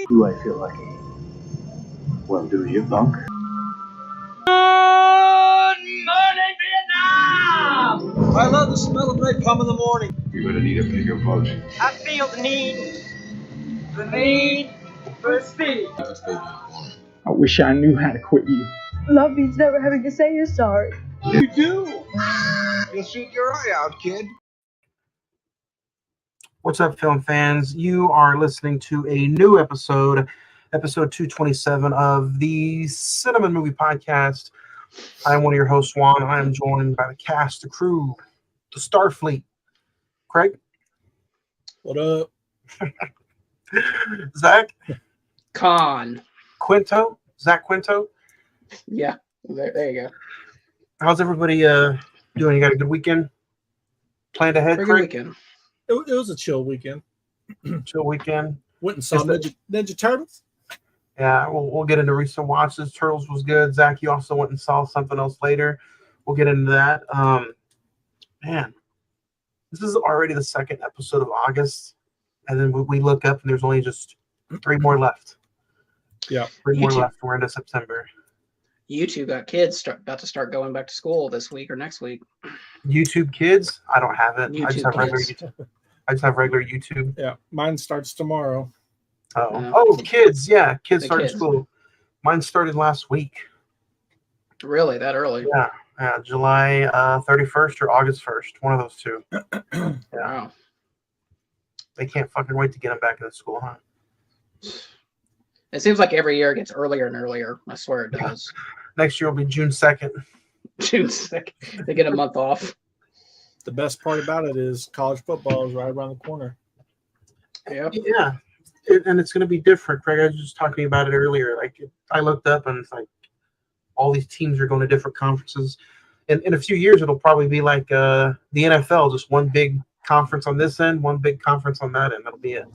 Do I feel lucky? Well, do you, punk? Good morning, Vietnam! I love the smell of napalm in the morning. You're gonna need a bigger boat. I feel the need for speed. I wish I knew how to quit you. Love means never having to say you're sorry. You do. You'll shoot your eye out, kid. What's up, film fans? You are listening to a new episode 227 of the Cine-Men Movie Podcast. I'm one of your hosts, Juan. I am joined by the cast, the crew, the Starfleet. Craig? What up? Zach? Con. Quinto? Zach Quinto? Yeah, there you go. How's everybody doing? You got a good weekend? Planned ahead, Pretty Craig? good weekend. It was a chill weekend. Chill weekend. Went and saw Ninja Turtles. Yeah, we'll get into recent watches. Turtles was good. Zach, you also went and saw something else later. We'll get into that. Man, this is already the second episode of August, and then we look up and there's only just 3 more left. Yeah, 3 more left. We're into September. You two got kids about to start going back to school this week or next week. YouTube Kids? I don't have it. YouTube I just have regular Kids. YouTube. I just have regular YouTube. Yeah, mine starts tomorrow. Kids. Yeah, kids The started kids. school. Mine started last week. Really, that early? Yeah, July 31st or August 1st. One of those two. Yeah. Wow. They can't fucking wait to get them back into school, huh? It seems like every year it gets earlier and earlier. I swear it does. Next year will be June 2nd. June 2nd. They get a month off. The best part about it is college football is right around the corner. Yep. Yeah, and it's going to be different. Craig, I was just talking about it earlier. Like, I looked up and it's like all these teams are going to different conferences. In a few years, it'll probably be like the NFL, just one big conference on this end, one big conference on that end. That'll be it.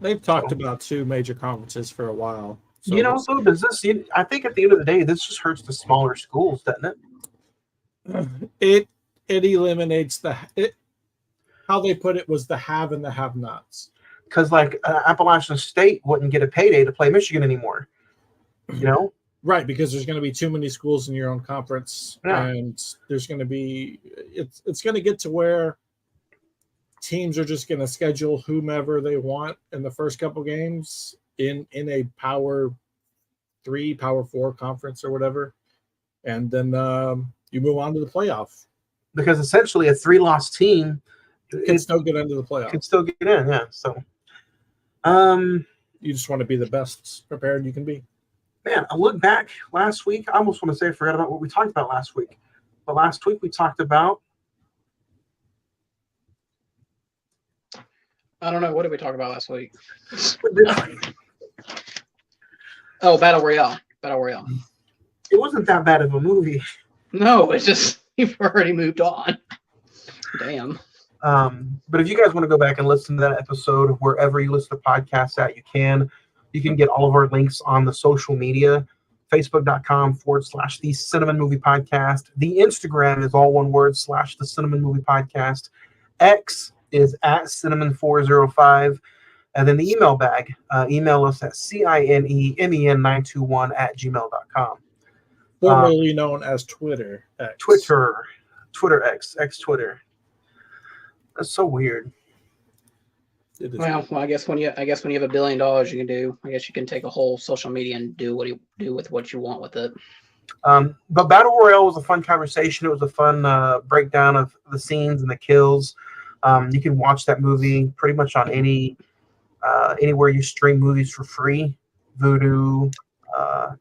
They've talked about 2 major conferences for a while. So So does this? I think at the end of the day, this just hurts the smaller schools, doesn't it? it eliminates how they put it was the have and the have-nots. Because like Appalachian State wouldn't get a payday to play Michigan anymore. You know? Right, because there's going to be too many schools in your own conference, Yeah. and there's going to be it's going to get to where teams are just going to schedule whomever they want in the first couple games in a Power 3, Power 4 conference or whatever, and then you move on to the playoff. Because essentially a 3-loss team Can still get into the playoff. can still get in. Yeah. So, You just want to be the best prepared you can be. man, I look back last week. I almost want to say I forgot about what we talked about last week. But last week we talked about I don't know. What did we talk about last week? Oh, Battle Royale. Battle Royale. it wasn't that bad of a movie. No, it's just you've already moved on. Damn. But if you guys want to go back and listen to that episode wherever you listen to podcasts at, you can. You can get all of our links on the social media, facebook.com/the Cine-Men Movie Podcast. The Instagram is all one word / the Cine-Men Movie Podcast. X is at Cinemen405. And then the email bag, email us at cinemen921@gmail.com. Formerly known as Twitter. X. Twitter X Twitter. That's so weird. It is. Well, I guess when you have $1 billion, you can do. I guess you can take a whole social media and do what you do with what you want with it. But Battle Royale was a fun conversation. It was a fun breakdown of the scenes and the kills. You can watch that movie pretty much on anywhere you stream movies for free. Vudu,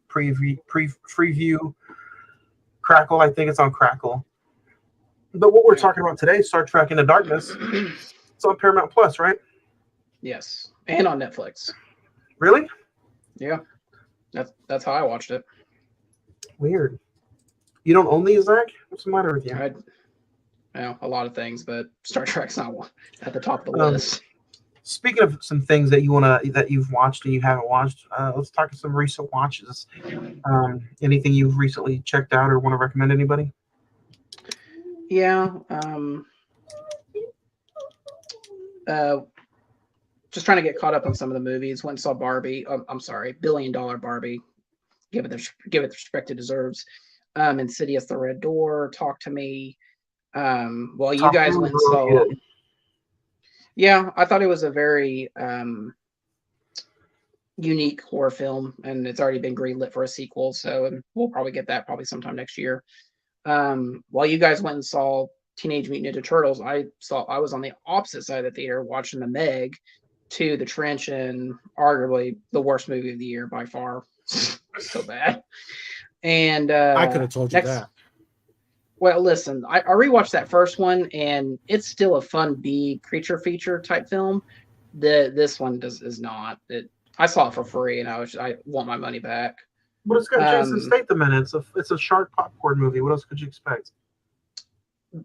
Freeview, Crackle. I think it's on Crackle. But what we're talking about today, Star Trek Into Darkness, it's on Paramount Plus, right? Yes, and on Netflix. Really? Yeah, that's how I watched it. Weird. You don't own these, Zach? What's the matter with you? A lot of things, but Star Trek's not at the top of the list. Speaking of some things that you've watched and you haven't watched, let's talk about some recent watches. Anything you've recently checked out or want to recommend anybody? Yeah. just trying to get caught up on some of the movies. Went and saw Barbie. I'm sorry, $1 billion Barbie. Give it the respect it deserves. Insidious: The Red Door. Talk to Me. While you guys went and saw. Yeah, I thought it was a very unique horror film, and it's already been greenlit for a sequel. So, and we'll probably get that probably sometime next year. While you guys went and saw Teenage Mutant Ninja Turtles, I was on the opposite side of the theater watching The Meg, to The Trench, and arguably the worst movie of the year by far. So bad. And I could have told you that. Well, listen, I rewatched that first one, and it's still a fun B creature feature type film. This one is not. I saw it for free, and I want my money back. But it's got Jason Statham in it. It's a shark popcorn movie. What else could you expect?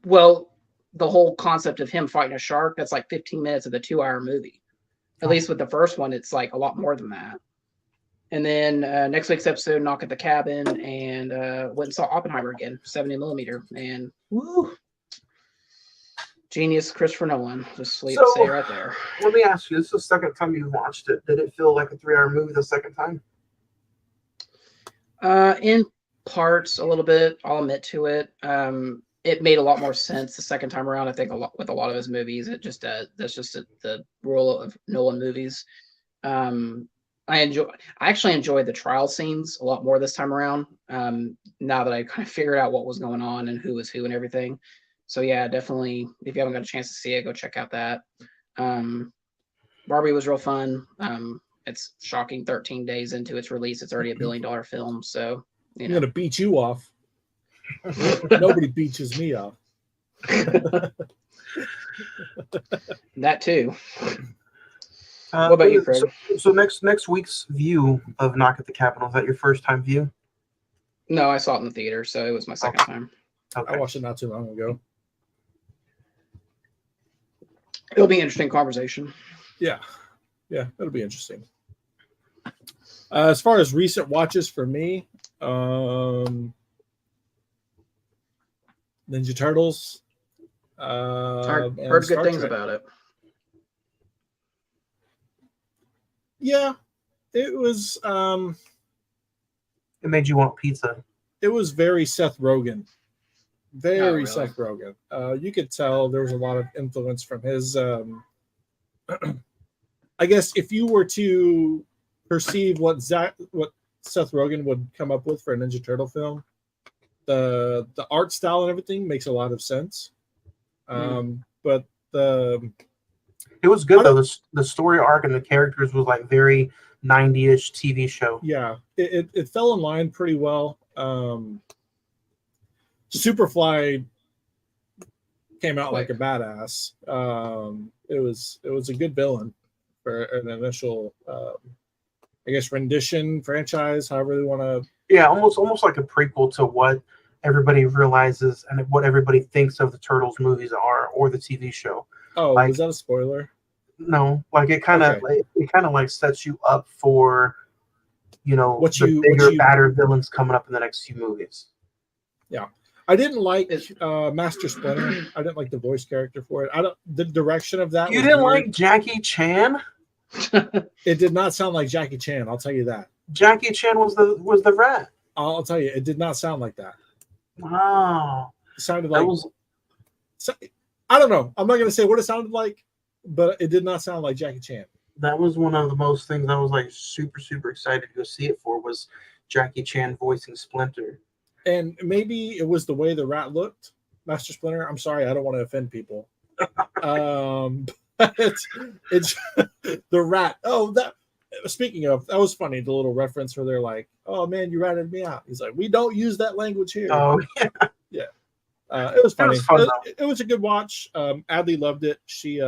Well, the whole concept of him fighting a shark, that's like 15 minutes of the 2-hour movie. At least with the first one, it's like a lot more than that. And then next week's episode, Knock at the Cabin, and went and saw Oppenheimer again, 70mm, and woo, genius Christopher Nolan. Just say it right there. Let me ask you, this is the second time you watched it. Did it feel like a 3-hour movie the second time? In parts, a little bit. I'll admit to it. It made a lot more sense the second time around. I think with a lot of his movies, it just that's just the rule of Nolan movies. I actually enjoyed the trial scenes a lot more this time around. Now that I kind of figured out what was going on and who was who and everything. So yeah, definitely. If you haven't got a chance to see it, go check out that. Barbie was real fun. It's shocking. 13 days into its release, it's already $1 billion film. So I'm gonna beat you off. Nobody beaches me off. That too. What about you, Fred? So next week's view of Knock at the Cabin, was that your first time view? No, I saw it in the theater, so it was my second time. Okay. I watched it not too long ago. It'll be an interesting conversation. Yeah, it'll be interesting. As far as recent watches for me, Ninja Turtles. Heard good things about it. Yeah, it was. It made you want pizza. It was very Seth Rogen. Really. Seth Rogen. You could tell there was a lot of influence from his. I guess if you were to perceive what Seth Rogen would come up with for a Ninja Turtle film, the art style and everything makes a lot of sense. But it was good though. The story arc and the characters was like very 90-ish TV show. Yeah, it fell in line pretty well. Superfly came out like a badass. It was a good villain for an initial, I guess, rendition franchise, however they want to. Yeah, almost like a prequel to what everybody realizes and what everybody thinks of the Turtles movies are, or the TV show. Oh, was that a spoiler? No, like it kind of like sets you up for, the badder villains coming up in the next few movies. Yeah, I didn't like Master Splinter. I didn't like the voice character for it. The direction of that. You didn't like Jackie Chan? It did not sound like Jackie Chan. I'll tell you that. Jackie Chan was the rat. I'll tell you, it did not sound like that. Wow. It sounded like. I don't know. I'm not going to say what it sounded like, but it did not sound like Jackie Chan. That was one of the most things I was like super, super excited to go see it for, was Jackie Chan voicing Splinter. And maybe it was the way the rat looked, Master Splinter. I'm sorry, I don't want to offend people. It's the rat. Oh, that. Speaking of, that was funny. The little reference where they're like, "Oh man, you ratted me out." He's like, "We don't use that language here." Oh yeah, yeah. It was funny. It was a good watch. Adley loved it. She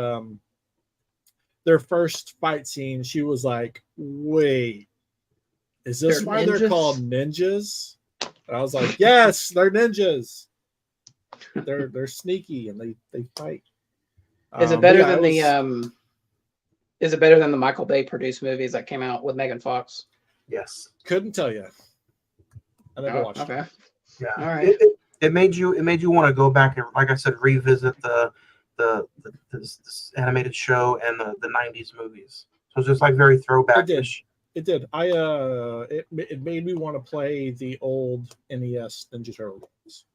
their first fight scene, she was like, "Wait, is this why they're called ninjas?" And I was like, "Yes, they're ninjas. They're sneaky and they fight." Is it better than the Is it better than the Michael Bay produced movies that came out with Megan Fox? Yes. Couldn't tell you. I never watched it. Yeah. All right. It made you want to go back and, like I said, revisit the this animated show and the 90s movies. So it's just like very throwback-ish. It did. It made me want to play the old NES Ninja Turtle games.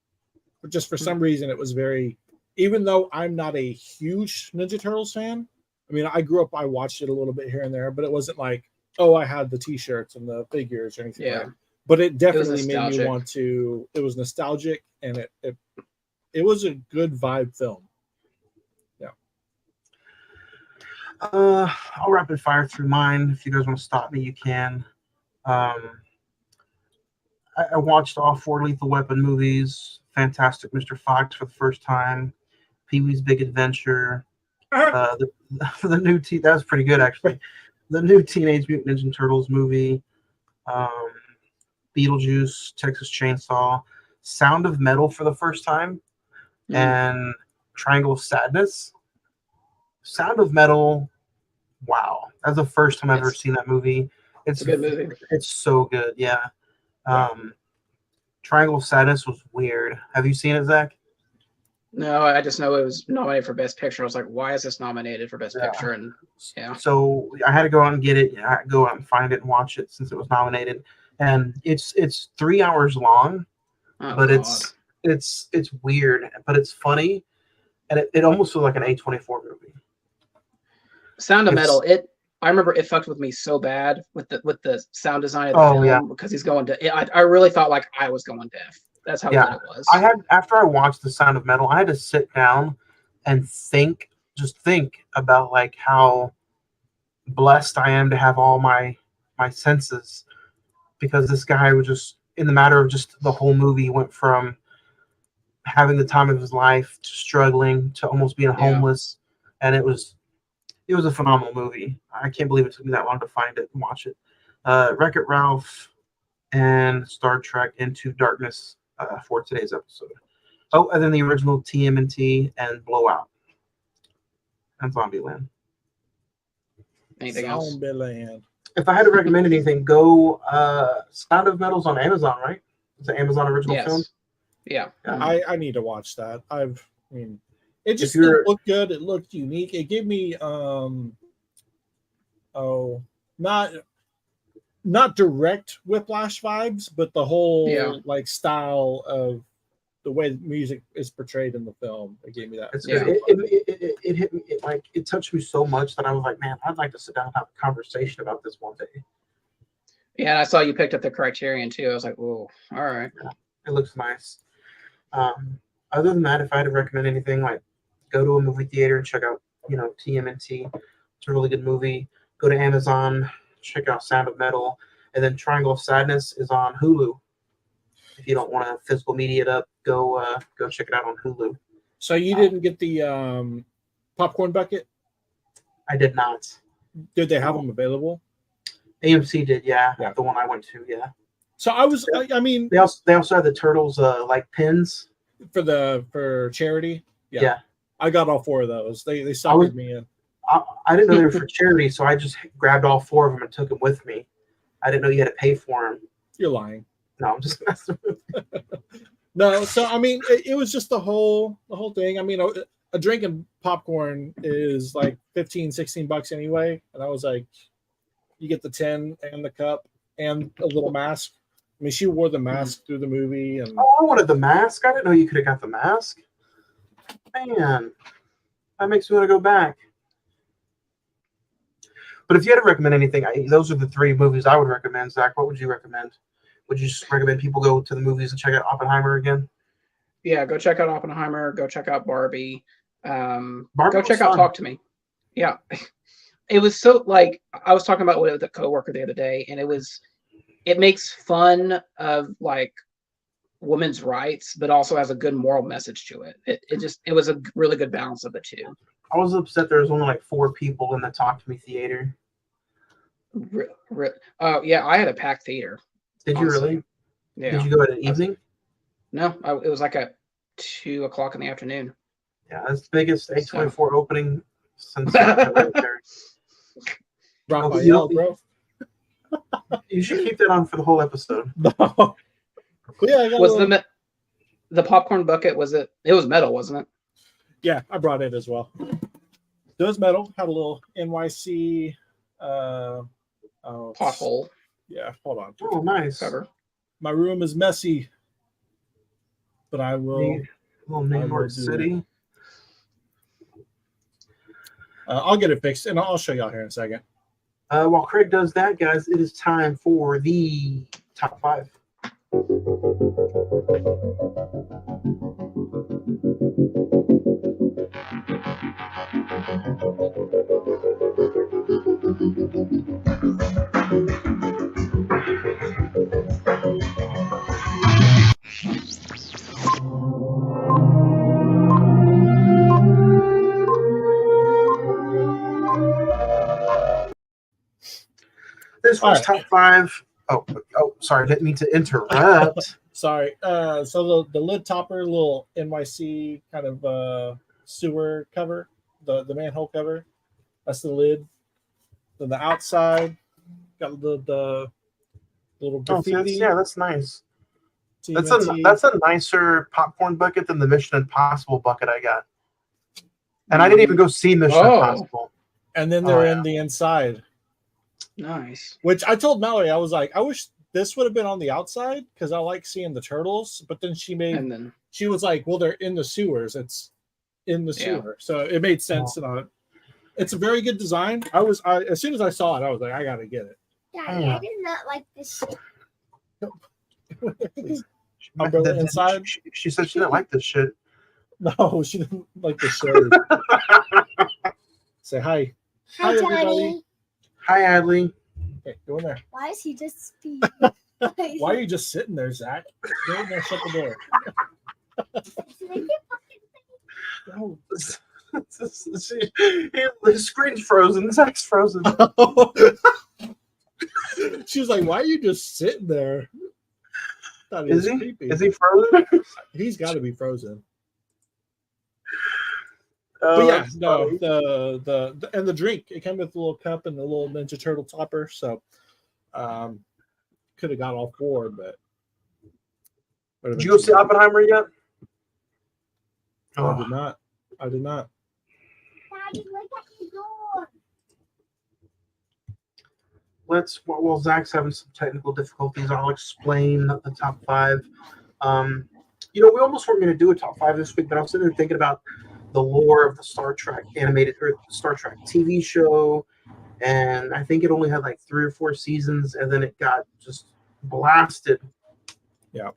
But just for some reason, it was very. Even though I'm not a huge Ninja Turtles fan, I mean, I grew up. I watched it a little bit here and there, but it wasn't like, oh, I had the T-shirts and the figures or anything. Yeah. Like that. But it definitely made me nostalgic. want to. It was nostalgic, and it was a good vibe film. I'll rapid fire through mine. If you guys want to stop me, you can. I watched all 4 Lethal Weapon movies. Fantastic Mr. Fox for the first time. Pee-wee's Big Adventure. The new that was pretty good actually. The new Teenage Mutant Ninja Turtles movie. Beetlejuice, Texas Chainsaw, Sound of Metal for the first time, and Triangle of Sadness. Sound of Metal, wow. That's the first time I've ever seen that movie. It's a good movie. It's so good, yeah. Triangle of Sadness was weird. Have you seen it, Zach? No, I just know it was nominated for Best Picture. I was like, why is this nominated for Best Picture? And So I had to go out and get it. I had to go out and find it and watch it since it was nominated. And it's 3 hours long, but it's weird, but it's funny, and it almost feels like an A24 movie. Sound of Metal. I remember it fucked with me so bad with the sound design of the film because he's going to. I really thought like I was going deaf. That's how good it was. After I watched The Sound of Metal, I had to sit down and think about like how blessed I am to have all my senses, because this guy was just, in the matter of just the whole movie, went from having the time of his life to struggling to almost being homeless, and it was a phenomenal movie. I can't believe it took me that long to find it and watch it. Wreck-It Ralph and Star Trek Into Darkness for today's episode. Oh, and then the original TMNT and Blowout and Zombieland. Anything else? Zombieland. If I had to recommend anything, go Sound of Metal's on Amazon, right? It's an Amazon original film. Yeah. I need to watch that. It just looked good. It looked unique. It gave me not direct Whiplash vibes, but the whole like style of the way music is portrayed in the film. It gave me that. It hit me. It touched me so much that I was like, man, I'd like to sit down and have a conversation about this one day. Yeah, and I saw you picked up the Criterion too. I was like, whoa, all right. Yeah, it looks nice. Other than that, if I had to recommend anything, like go to a movie theater and check out, TMNT. It's a really good movie. Go to Amazon, check out Sound of Metal, and then Triangle of Sadness is on Hulu. If you don't want to physical media it up, go check it out on Hulu. So you didn't get the popcorn bucket? I did not. Did they have them available? AMC did, yeah. The one I went to, yeah. So I mean, they also had the Turtles like pins for charity. Yeah. I got all 4 of those. They suckered me in. I didn't know they were for charity, so I just grabbed all 4 of them and took them with me. I didn't know you had to pay for them. You're lying. No, I'm just messing with you. No, so I mean, it was just the whole thing. I mean, a drink and popcorn is like $15-$16 anyway, and I was like, you get the 10 and the cup and a little mask. I mean, she wore the mask through the movie, and I wanted the mask. I didn't know you could have got the mask. Man, that makes me want to go back. But if you had to recommend anything, those are the 3 movies I would recommend. Zach, what would you recommend? Would you just recommend people go to the movies and check out Oppenheimer again? Yeah, go check out Oppenheimer. Go check out Barbie. Barbie go check out Talk to Me. Yeah. It was so, like, I was talking about it with a coworker the other day, and it makes fun of, like, women's rights, but also has a good moral message to it. It was a really good balance of the two. I was upset there was only like 4 people in the Talk to Me theater. Yeah, I had a packed theater. Did you really? Yeah. Did you go at an evening? No, it was like at 2:00 in the afternoon. Yeah, that's the biggest A24 opening since Raphael, bro. You should keep that on for the whole episode. No. Yeah, Was the popcorn bucket? Was it? It was metal, wasn't it? Yeah, I brought it as well. Those metal had a little NYC Pothole Yeah, hold on. Oh, nice. cover. My room is messy, but I will. Little New I will York do City. I'll get it fixed, and I'll show y'all here in a second. While Craig does that, guys, it is time for the top 5. This was top 5. Oh, sorry, didn't mean to interrupt. Sorry. So the lid topper, little NYC kind of sewer cover, the manhole cover. That's the lid. Then the outside got the little graffiti. That's nice. TMNT. That's a nicer popcorn bucket than the Mission Impossible bucket I got. And I didn't even go see Mission Impossible. And then they're in the inside. Nice. Which I told Mallory, I was like, I wish this would have been on the outside because I like seeing the turtles. But then she was like, well, they're in the sewers. It's in the sewer, so it made sense. It's a very good design. As soon as I saw it, I was like, I gotta get it. Daddy, I did not like this shit. Umbrella inside. She said she didn't like this shit. No, she didn't like the show. Say hi. Hi, everybody. Daddy. Hi, Adley. Okay, go in there. Why is he just speaking? Why are you just sitting there, Zach? Go in there, shut the door. No. The screen's frozen. Zach's frozen. She was like, "Why are you just sitting there?" Is he? Creepy. Is he frozen? He's got to be frozen. Oh, but yeah, no, the and the drink. It came with a little cup and a little Ninja Turtle topper. So, could have got all 4, but. Did you go see Oppenheimer yet? I did not. Daddy, look at the door. While Zach's having some technical difficulties, I'll explain the top 5. We almost weren't going to do a top 5 this week, but I was sitting there thinking about the lore of the Star Trek animated or Star Trek TV show, and I think it only had like 3 or 4 seasons, and then it got just blasted. Yeah.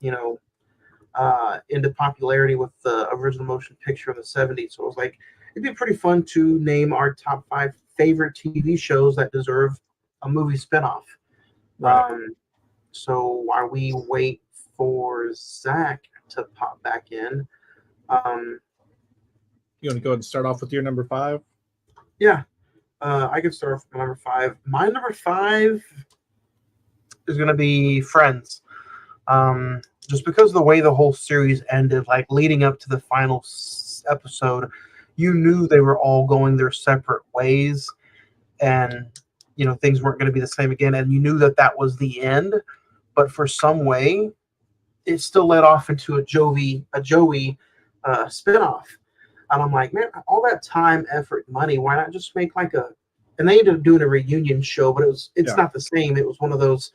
Into popularity with the original motion picture in the 70s. So it was like, it'd be pretty fun to name our top 5 favorite TV shows that deserve a movie spinoff. Right. So while we wait for Zach to pop back in, you want to go ahead and start off with your number 5? Yeah, I can start off with my number 5. My number 5 is going to be Friends. Just because of the way the whole series ended, like leading up to the final episode, you knew they were all going their separate ways, and things weren't going to be the same again, and you knew that was the end. But for some way, it still led off into a Joey spinoff. And I'm like, man, all that time, effort, money, why not just make like and they ended up doing a reunion show, but it's not the same. It was one of those,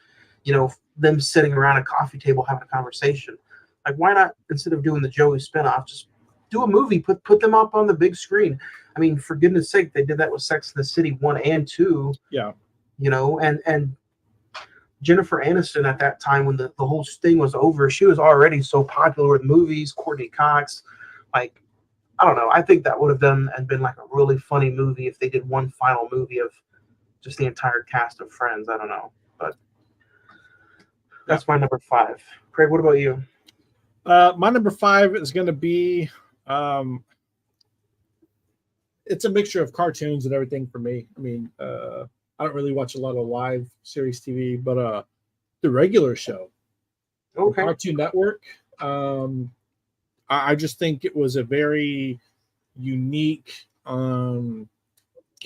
them sitting around a coffee table having a conversation. Like, why not, instead of doing the Joey spinoff, just do a movie, put them up on the big screen. I mean, for goodness sake, they did that with Sex and the City 1 and 2. Yeah. And Jennifer Aniston at that time, when the whole thing was over, she was already so popular with movies. Courtney Cox, like, I don't know. I think that would have been like a really funny movie if they did one final movie of just the entire cast of Friends. I don't know, but that's my number 5. Craig, what about you? My number 5 is going to be, it's a mixture of cartoons and everything for me. I mean, I don't really watch a lot of live series TV, but the regular show, Cartoon Network. I just think it was a very unique, kind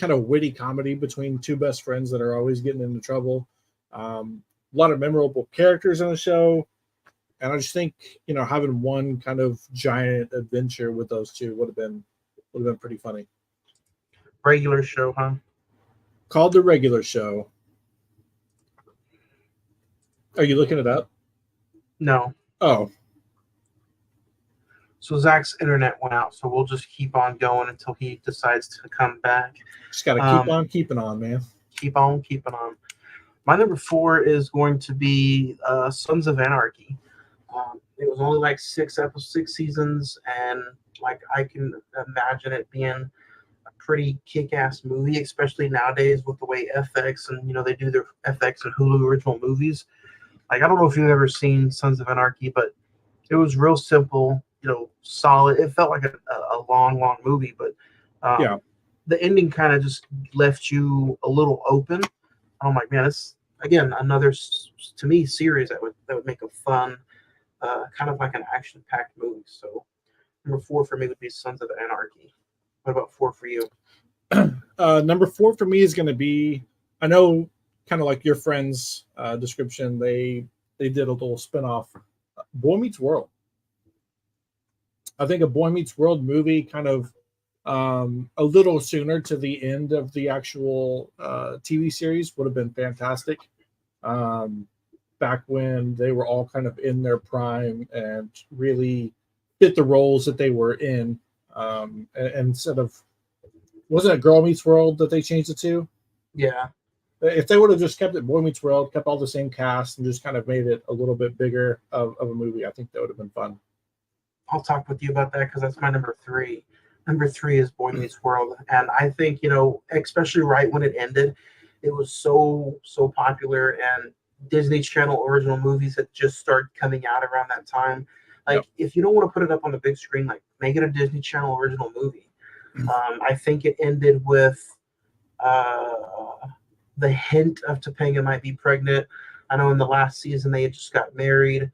of witty comedy between 2 best friends that are always getting into trouble. A lot of memorable characters on the show. And I just think, having one kind of giant adventure with those 2 would have been Would have been pretty funny. Regular show, huh? Called The Regular Show. Are you looking it up? No. Oh, So Zach's internet went out, so we'll just keep on going until he decides to come back. just got to keep on keeping on, man. Keep on keeping on. My number 4 is going to be Sons of Anarchy. It was only like 6 seasons, and like I can imagine it being a pretty kick-ass movie, especially nowadays with the way FX and they do their FX and Hulu original movies. Like, I don't know if you've ever seen Sons of Anarchy, but it was real simple, solid. It felt like a long movie, but the ending kind of just left you a little open. I'm like, man, it's again another, to me, series that would make a fun, kind of like an action-packed movie. So number 4 for me would be Sons of Anarchy. What about 4 for you? Number 4 for me is going to be, I know, kind of like your friend's description. They did a little spinoff, Boy Meets World. I think a Boy Meets World movie kind of a little sooner to the end of the actual TV series would have been fantastic. Back when they were all kind of in their prime and really fit the roles that they were in. And instead of, wasn't it Girl Meets World that they changed it to? Yeah. If they would have just kept it Boy Meets World, kept all the same cast, and just kind of made it a little bit bigger of a movie, I think that would have been fun. I'll talk with you about that because that's my number 3. Number 3 is Boy Meets World, and I think especially right when it ended, it was so popular, and Disney Channel original movies had just started coming out around that time. Like, if you don't want to put it up on the big screen, like make it a Disney Channel original movie. I think it ended with the hint of Topanga might be pregnant. I know in the last season they had just got married.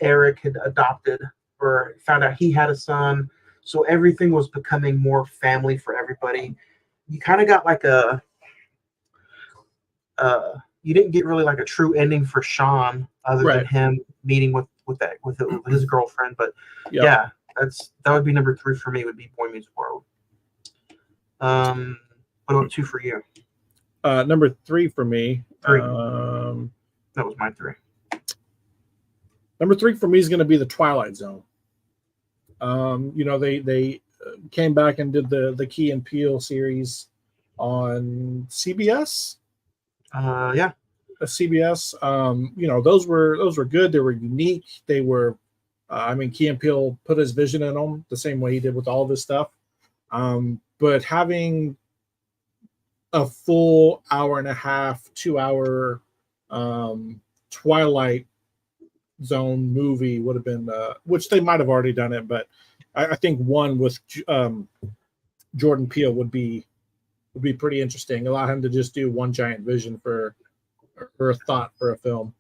Eric had adopted or found out he had a son. So everything was becoming more family for everybody. You kind of got like you didn't get really like a true ending for Sean other than him meeting with his girlfriend. But yeah, that would be number 3 for me, would be Boy Meets World. What about 2 for you? Number 3 for me. 3. That was my 3. Number 3 for me is going to be The Twilight Zone. They came back and did the Key and Peele series on CBS. Yeah. CBS. Those were good. They were unique. They were, Key and Peele put his vision in them the same way he did with all of his stuff. But having a full hour and a half, 2-hour Twilight Zone movie would have been, which they might have already done it, but I think one with Jordan Peele would be pretty interesting. Allow him to just do one giant vision for a thought for a film.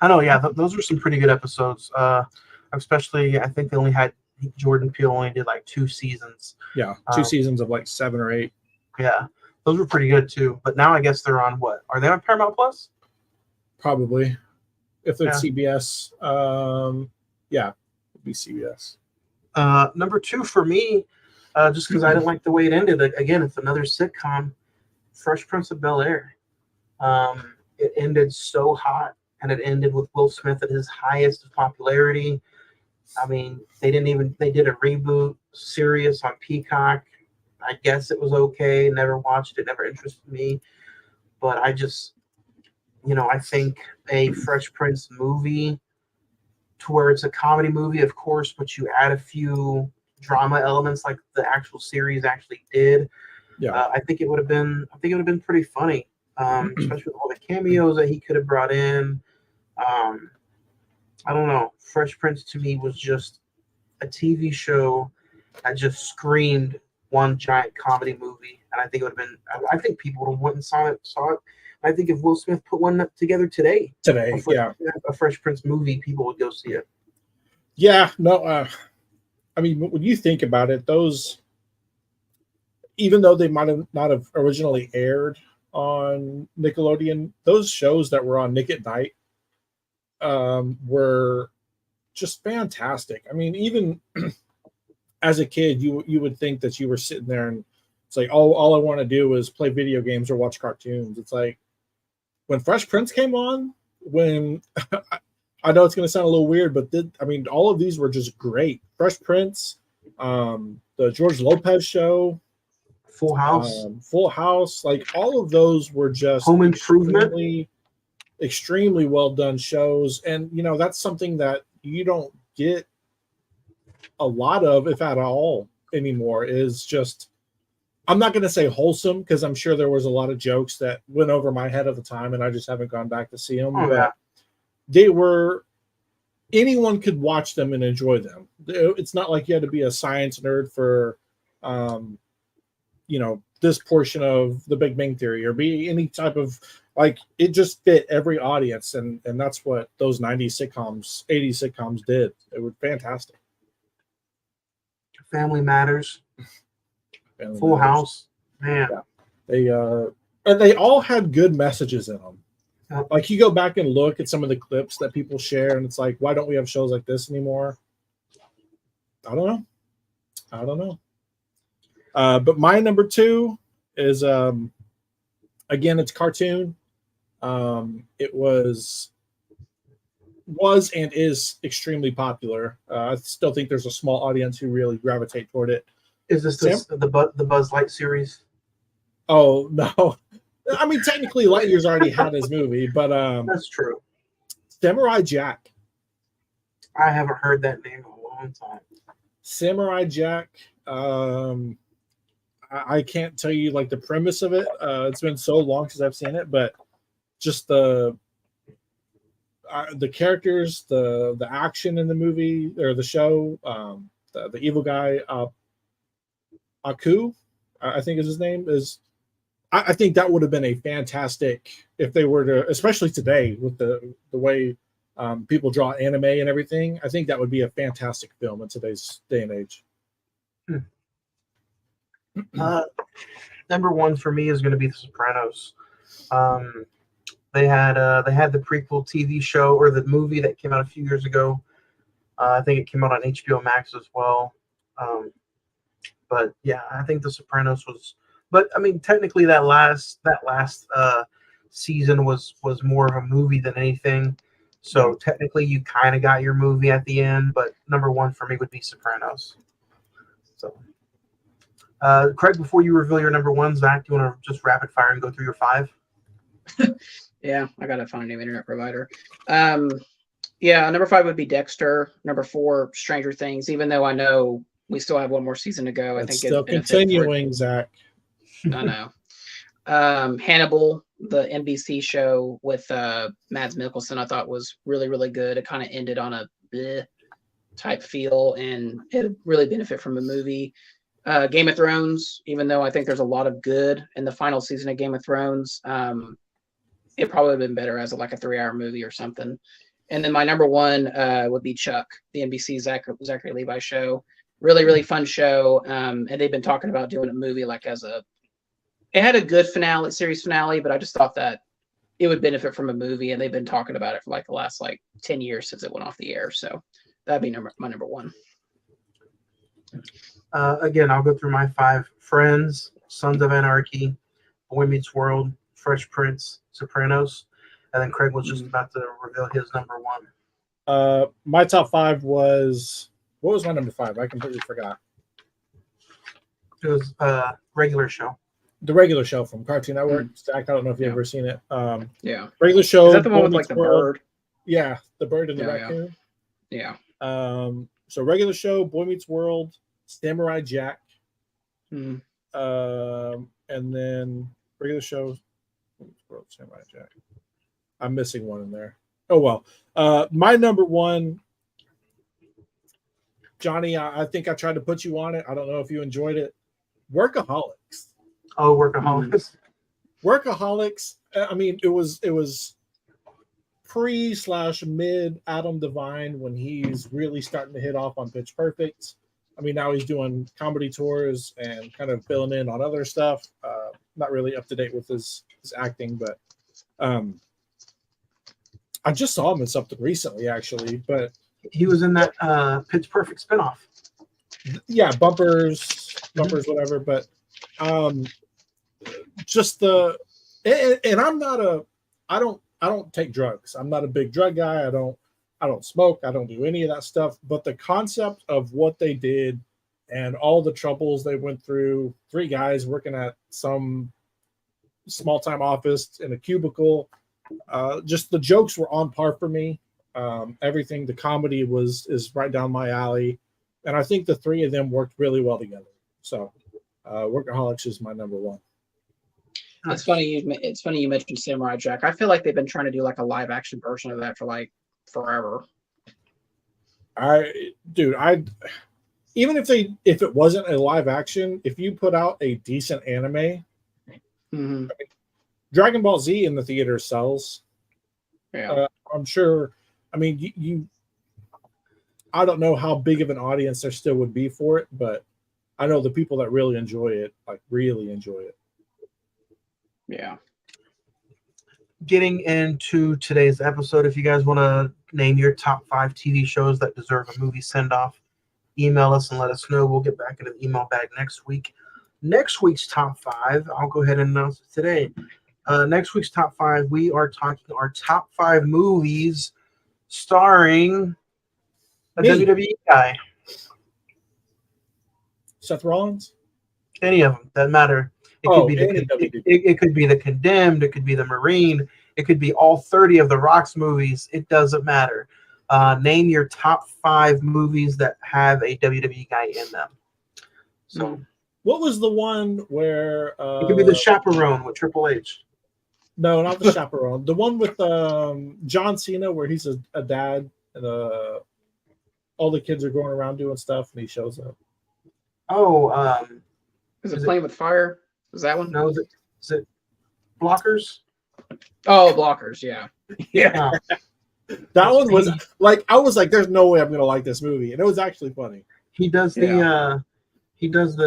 I know, yeah, those were some pretty good episodes. Especially, I think Jordan Peele only did like 2 seasons. Yeah, 2 seasons of like 7 or 8. Yeah, those were pretty good too. But now I guess they're on what? Are they on Paramount Plus? Probably. If it's CBS, it would be CBS. Number 2 for me, just because I didn't like the way it ended. Again, it's another sitcom, Fresh Prince of Bel-Air. It ended so hot, and it ended with Will Smith at his highest of popularity. I mean, they did a reboot series on Peacock. I guess it was okay. Never watched it. Never interested me. But I just, I think a Fresh Prince movie, to where it's a comedy movie, of course, but you add a few drama elements like the actual series actually did. Yeah, I think it would have been pretty funny, especially with all the cameos that he could have brought in. I don't know. Fresh Prince to me was just a TV show that just screamed one giant comedy movie, and I think it would have been. I think people would have went and saw it. I think if Will Smith put one together today, a Fresh Prince movie, people would go see it. Yeah, no, when you think about it, those, even though they might have not have originally aired on Nickelodeon, those shows that were on Nick at Night were just fantastic. I mean, even as a kid, you would think that you were sitting there and it's like, all I want to do is play video games or watch cartoons. It's like when Fresh Prince came on, when I know it's going to sound a little weird, but all of these were just great. Fresh Prince, the George Lopez show, Full House, like all of those were just Home Improvement. Extremely well done shows. And that's something that you don't get a lot of, if at all, anymore, is just, I'm not going to say wholesome, because I'm sure there was a lot of jokes that went over my head at the time and I just haven't gone back to see them. But they were, anyone could watch them and enjoy them. It's not like you had to be a science nerd for this portion of The Big Bang Theory or be any type of, like, it just fit every audience, and that's what those 90s sitcoms, 80s sitcoms did. It was fantastic. Family Matters, Full House, man. Yeah. They all had good messages in them. Like, you go back and look at some of the clips that people share, and it's like, why don't we have shows like this anymore? I don't know. But my number 2 is, again, it's cartoon. It was and is extremely popular. I still think there's a small audience who really gravitate toward it. Is this the Buzz Light series? Oh, no. I mean, technically, Lightyear's already had his movie, but that's true. Samurai Jack. I haven't heard that name in a long time. Samurai Jack. I can't tell you like the premise of it. It's been so long since I've seen it, but just the characters, the action in the movie or the show, the evil guy, Aku, I think is his name, is. I think that would have been a fantastic, if they were to, especially today with the way people draw anime and everything. I think that would be a fantastic film in today's day and age. Number 1 for me is going to be The Sopranos. They had the prequel TV show, or the movie that came out a few years ago. I think it came out on HBO Max as well. But yeah, I think The Sopranos was. But I mean, technically, that last season was more of a movie than anything. So technically, you kind of got your movie at the end. But number 1 for me would be Sopranos. So, Craig, before you reveal your number 1, Zach, do you want to just rapid fire and go through your 5? Yeah, I gotta find a new internet provider. Number 5 would be Dexter. Number 4, Stranger Things. Even though I know we still have one more season to go, I think still continuing, Zach. I know. Hannibal, the NBC show with Mads Mikkelsen, I thought was really, really good. It kind of ended on a bleh type feel, and it really benefit from a movie. Game of Thrones, even though I think there's a lot of good in the final season of Game of Thrones, it probably would have been better as a 3-hour movie or something. And then my number 1 would be Chuck, the NBC Zachary Levi show. Really, really fun show. And they've been talking about doing a movie it had a good series finale, but I just thought that it would benefit from a movie, and they've been talking about it for the last 10 years since it went off the air. So that'd be my number 1. Again, I'll go through my 5: Friends, Sons of Anarchy, Boy Meets World, Fresh Prince, Sopranos, and then Craig was just about to reveal his number 1. My top 5 was, what was my number 5? I completely forgot. It was regular show. The regular show from Cartoon Network. Zach, I don't know if you've ever seen it. Yeah. Regular show. Is that the one with the bird? Yeah, the bird and the raccoon. Yeah. So regular show, Boy Meets World, Samurai Jack, Mm. And then regular show, Samurai Jack. I'm missing one in there. Oh well. My number one, Johnny, I think I tried to put you on it. I don't know if you enjoyed it. Workaholics. Oh, Workaholics. Workaholics. I mean, it was pre/mid Adam Devine when he's really starting to hit off on Pitch Perfect. I mean, now he's doing comedy tours and kind of filling in on other stuff. Not really up to date with his acting, but I just saw him in something recently, actually. But He was in that Pitch Perfect spinoff. Yeah, bumpers, whatever. But just and I'm not I don't take drugs. I'm not a big drug guy. I don't smoke. I don't do any of that stuff. But the concept of what they did and all the troubles they went through, 3 guys working at some small time office in a cubicle, just the jokes were on par for me. Everything, the comedy is right down my alley. And I think the 3 of them worked really well together. So Workaholics is my number 1. It's funny you mentioned Samurai Jack. I feel like they've been trying to do like a live action version of that for like forever. Even if it wasn't a live action, if you put out a decent anime, Dragon Ball Z in the theater sells. Yeah, I'm sure. I mean, I don't know how big of an audience there still would be for it, but I know the people that really enjoy it, really enjoy it. Yeah. Getting into today's episode, if you guys want to name your top 5 TV shows that deserve a movie send-off, email us and let us know. We'll get back into the email bag next week. Next week's top 5, I'll go ahead and announce it today. Next week's top 5, we are talking our top 5 movies starring a WWE guy. Seth Rollins? Any of them, doesn't matter. It could be the Condemned, it could be the Marine, it could be all 30 of the Rock's movies. It doesn't matter. Name your top 5 movies that have a WWE guy in them. So, what was the one where it could be the Chaperone with Triple H. No, not the Chaperone. The one with John Cena where he's a dad and all the kids are going around doing stuff and he shows up. Oh, is it Playing with Fire? Is that one? No, is it Blockers? Oh, Blockers, yeah. Yeah. That one was like, I was like, there's no way I'm gonna like this movie. And it was actually funny. He does the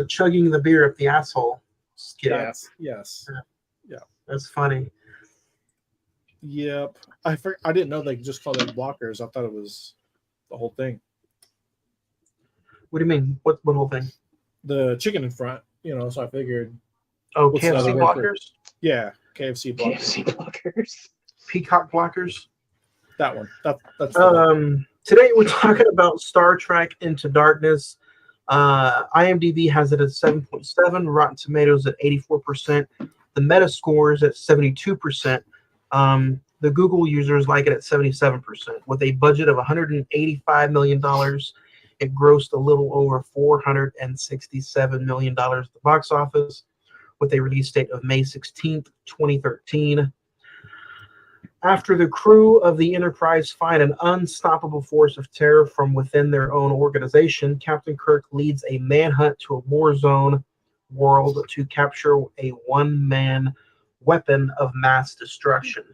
chugging the beer up the asshole skit. Yes. Yeah. That's funny. Yep. I didn't know they just called it Blockers. I thought it was the whole thing. What do you mean? What whole thing? The chicken in front, so I figured. Oh, KFC Blockers? Yeah, KFC Blockers. KFC Blockers. Peacock Blockers? That one. That's today we're talking about Star Trek Into Darkness. IMDb has it at 7.7, Rotten Tomatoes at 84%, the Metascore is at 72%. The Google users like it at 77%. With a budget of $185 million, it grossed a little over $467 million at the box office, with a release date of May 16th, 2013. After the crew of the Enterprise find an unstoppable force of terror from within their own organization, Captain Kirk leads a manhunt to a war zone world to capture a one-man weapon of mass destruction.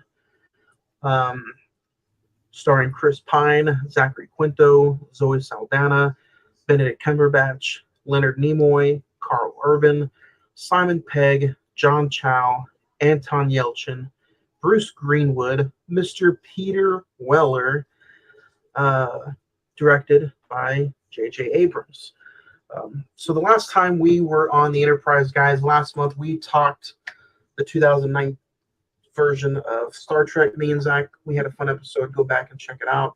Starring Chris Pine, Zachary Quinto, Zoe Saldana, Benedict Cumberbatch, Leonard Nimoy, Carl Urban, Simon Pegg, John Chow, Anton Yelchin, Bruce Greenwood, Mr. Peter Weller, directed by JJ Abrams. So the last time we were on the Enterprise, guys, last month we talked the 2009 version of Star Trek. Me and Zach, we had a fun episode. Go back and check it out.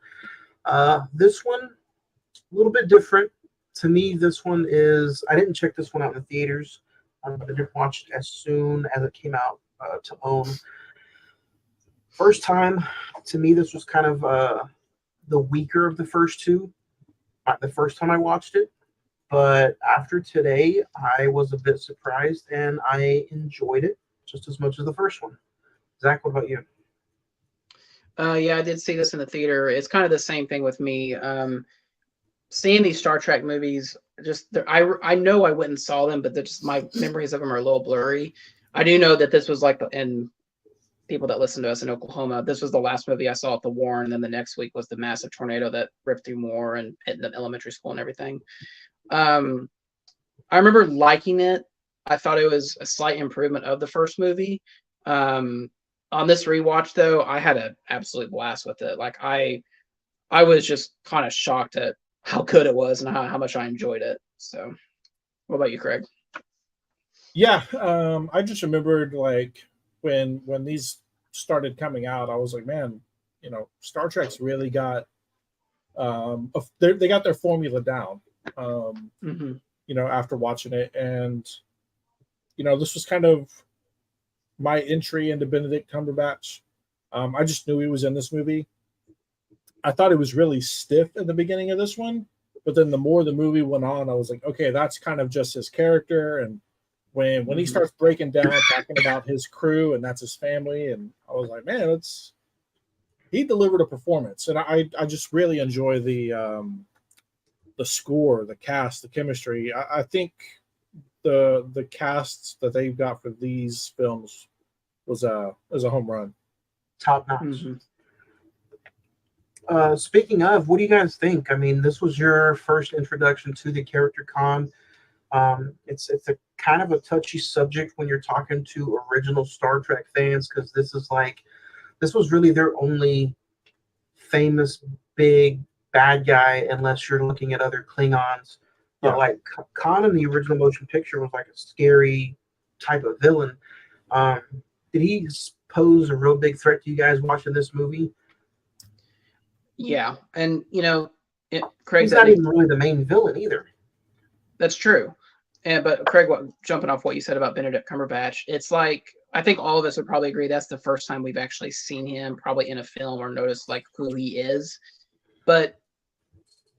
This one, a little bit different. To me, this one is, I didn't check this one out in the theaters, but I did watch it as soon as it came out to own. First time, to me, this was kind of the weaker of the first two. The first time I watched it, but after today, I was a bit surprised and I enjoyed it just as much as the first one. Zach, what about you? Yeah, I did see this in the theater. It's kind of the same thing with me. Seeing these Star Trek movies, I know I went and saw them, but just my memories of them are a little blurry. I do know that this was like, and people that listen to us in Oklahoma, this was the last movie I saw at the war, and then the next week was the massive tornado that ripped through Moore and hit the elementary school and everything. I remember liking it. I thought it was a slight improvement of the first movie. On this rewatch, though, I had an absolute blast with it. Like I I was just kind of shocked at how good it was and how much I enjoyed it. So, what about you, Craig? Yeah, I just remembered like when these started coming out, I was like, man, Star Trek's really got they got their formula down. Mm-hmm. After watching it, and this was kind of my entry into Benedict Cumberbatch. I just knew he was in this movie. I thought it was really stiff in the beginning of this one, but then the more the movie went on, I was like, okay, that's kind of just his character. And when he starts breaking down, talking about his crew and that's his family, and I was like, man, he delivered a performance, and I just really enjoy the score, the cast, the chemistry. I think the casts that they've got for these films was a home run. Top notch. Mm-hmm. Speaking of, what do you guys think? I mean, this was your first introduction to the character con. It's a kind of a touchy subject when you're talking to original Star Trek fans, because this was really their only famous big bad guy, unless you're looking at other Klingons. But like Khan in the original motion picture was like a scary type of villain. Did he pose a real big threat to you guys watching this movie? Yeah, and Craig, he's not even really the main villain either. That's true. But Craig, jumping off what you said about Benedict Cumberbatch, it's like I think all of us would probably agree that's the first time we've actually seen him probably in a film or noticed like who he is. But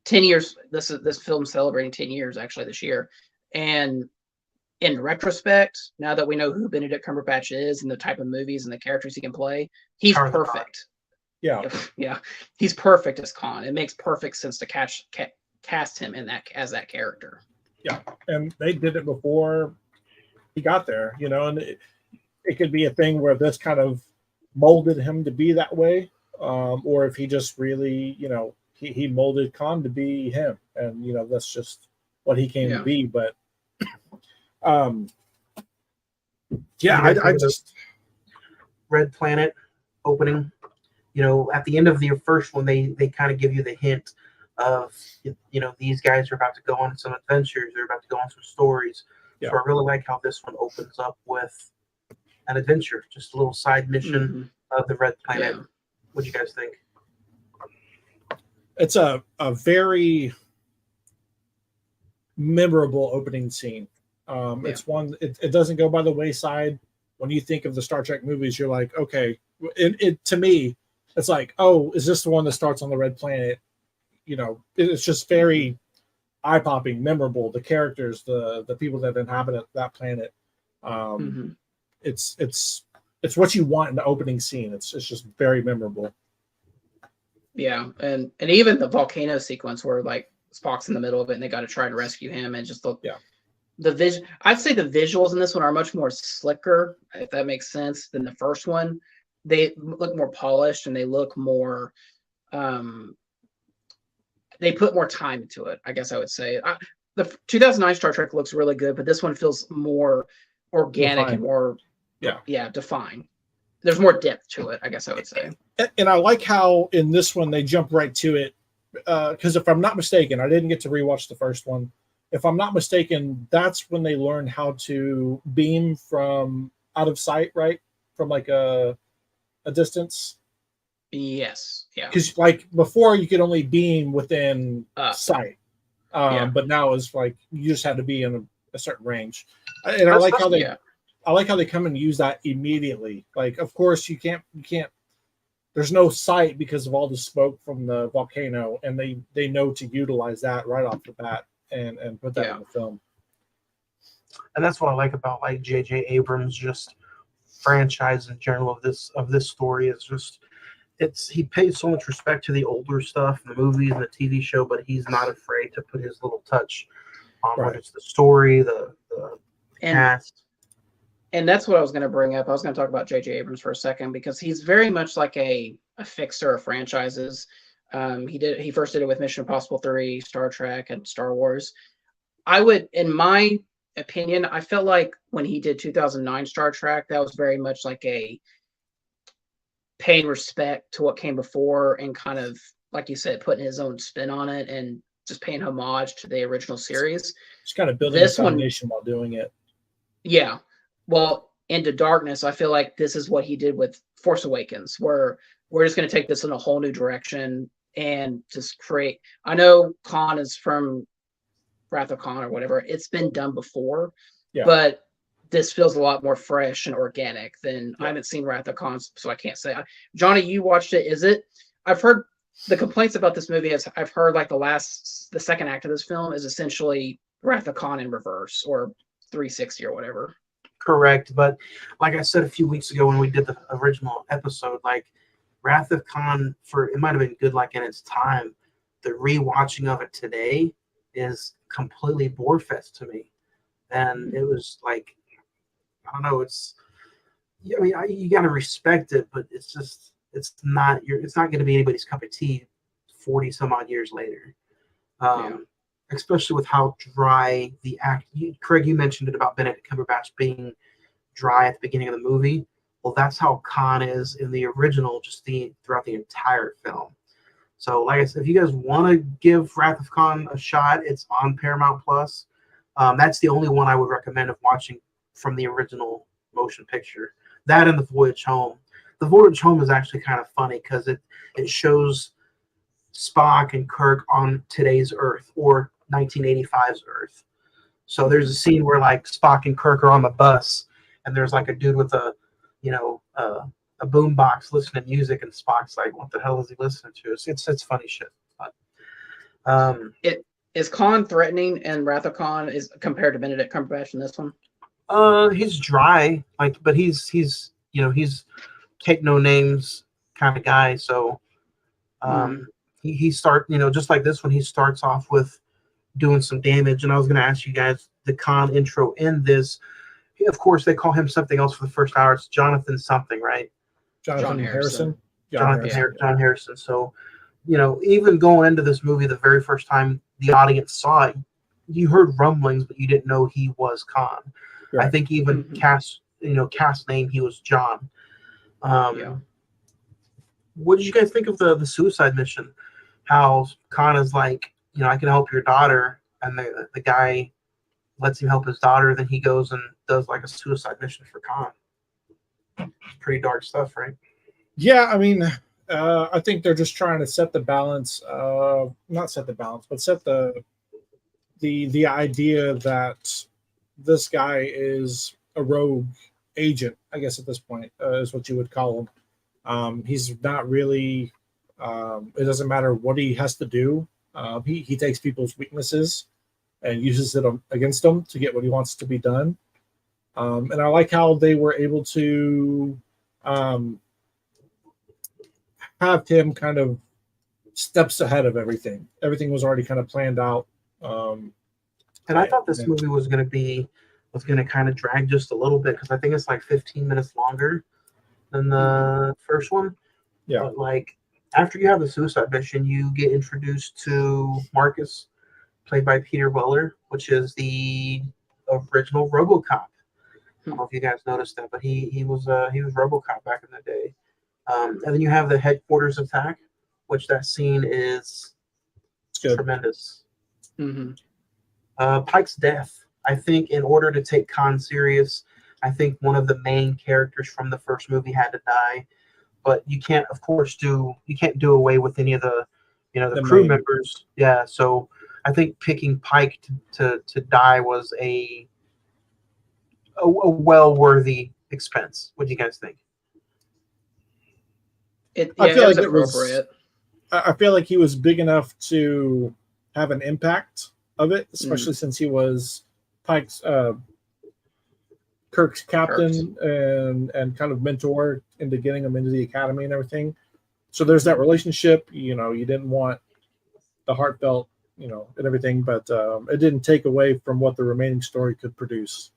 10 years, this film's celebrating 10 years actually this year, and in retrospect, now that we know who Benedict Cumberbatch is and the type of movies and the characters he can play, he's perfect. Yeah, he's perfect as Khan. It makes perfect sense to cast him in as that character. Yeah, and they did it before he got there, and it could be a thing where this kind of molded him to be that way, or if he just really, he molded Khan to be him, and that's just what he came to be. But I just Red Planet opening. At the end of the first one, they kind of give you the hint of, these guys are about to go on some adventures. They're about to go on some stories. Yeah. So I really like how this one opens up with an adventure, just a little side mission of the Red Planet. Yeah. What do you guys think? It's a very memorable opening scene. It's one, it doesn't go by the wayside. When you think of the Star Trek movies, you're like, okay, it to me, it's like, oh, is this the one that starts on the Red Planet? It's just very eye-popping, memorable. The characters, the people that inhabit that planet. It's what you want in the opening scene. It's just very memorable. Yeah, and even the volcano sequence where like Spock's in the middle of it and they got to try to rescue him, and just the I'd say the visuals in this one are much more slicker, if that makes sense, than the first one. They look more polished and they look more they put more time into it, I guess I would say. The 2009 Star Trek looks really good, but this one feels more organic and more defined. There's more depth to it, I guess I would say. And I like how in this one they jump right to it, because if I'm not mistaken, I didn't get to rewatch the first one. If I'm not mistaken, that's when they learned how to beam from out of sight, right? From like a distance. Yes. Yeah. Because like before, you could only beam within sight, but now it's like you just had to be in a certain range. And I like how they come and use that immediately. Like, of course, you can't. There's no sight because of all the smoke from the volcano, and they know to utilize that right off the bat and put that in the film. And that's what I like about like JJ Abrams, just franchise in general of this story is just. He pays so much respect to the older stuff, the movies and the TV show, but he's not afraid to put his little touch on whether it's the story, the cast. And that's what I was going to bring up. I was going to talk about JJ Abrams for a second, because he's very much like a fixer of franchises. He first did it with Mission Impossible 3, Star Trek, and Star Wars. In my opinion, I felt like when he did 2009 Star Trek, that was very much like a paying respect to what came before and kind of like you said, putting his own spin on it and just paying homage to the original series. Just kind of building This a one- foundation while doing it. Yeah. Well, Into Darkness, I feel like this is what he did with Force Awakens, where we're just going to take this in a whole new direction and just create. I know Khan is from Wrath of Khan or whatever. It's been done before, Yeah. but this feels a lot more fresh and organic than I haven't seen Wrath of Khan, so I can't say. Johnny, you watched it. Is it? I've heard the complaints about this movie. Is I've heard like the second act of this film is essentially Wrath of Khan in reverse or 360 or whatever. Correct, but like I said a few weeks ago when we did the original episode, like Wrath of Khan, it might have been good like in its time. The rewatching of it today is completely bore fest to me, and it was like, I don't know, I mean, you got to respect it, but it's not going to be anybody's cup of tea 40 some odd years later. Especially with how dry the act. Craig, you mentioned it about Benedict Cumberbatch being dry at the beginning of the movie. Well, that's how Khan is in the original, just throughout the entire film. So, like I said, if you guys want to give Wrath of Khan a shot, it's on Paramount Plus. That's the only one I would recommend of watching from the original motion picture. That and The Voyage Home. The Voyage Home is actually kind of funny because it shows Spock and Kirk on today's Earth or 1985's Earth. So there's a scene where like Spock and Kirk are on the bus, and there's like a dude with a boom box listening to music, and Spock's like, "What the hell is he listening to?" It's funny shit. But, Is Khan threatening and Wrath of Khan is compared to Benedict Cumberbatch in this one? He's dry, but he's take no names kind of guy. So he just like this one, he starts off with doing some damage. And I was going to ask you guys the Khan intro in this. Of course, they call him something else for the first hour. It's Jonathan something, right? Jonathan Harrison. John Harrison. So, even going into this movie, the very first time the audience saw it, you heard rumblings, but you didn't know he was Khan. Right. I think even cast name, he was John. What did you guys think of the suicide mission? How Khan is like, I can help your daughter, and the guy lets him help his daughter, then he goes and does like a suicide mission for Khan. It's pretty dark stuff, right? Yeah, I mean, I think they're just trying to set the balance, not set the balance, but set the idea that this guy is a rogue agent, I guess at this point, is what you would call him. He's not really, it doesn't matter what he has to do. He takes people's weaknesses and uses it against them to get what he wants to be done. And I like how they were able to have him kind of steps ahead of everything. Everything was already kind of planned out. And I thought this movie was going to kind of drag just a little bit because I think it's like 15 minutes longer than the first one. Yeah. But like after you have the suicide mission, you get introduced to Marcus, played by Peter Weller, which is the original RoboCop. I don't know if you guys noticed that, but he was RoboCop back in the day. And then you have the headquarters attack, which that scene is tremendous. Pike's death. I think in order to take Khan serious, I think one of the main characters from the first movie had to die. But you can't, of course, do away with any of the crew members. Yeah, so I think picking Pike to die was a well-worthy expense. What do you guys think? I feel like it was appropriate. I feel like he was big enough to have an impact of it, especially since he was Kirk's captain and kind of mentor into getting him into the academy and everything. So there's that relationship. You didn't want the heartfelt, and everything, but it didn't take away from what the remaining story could produce.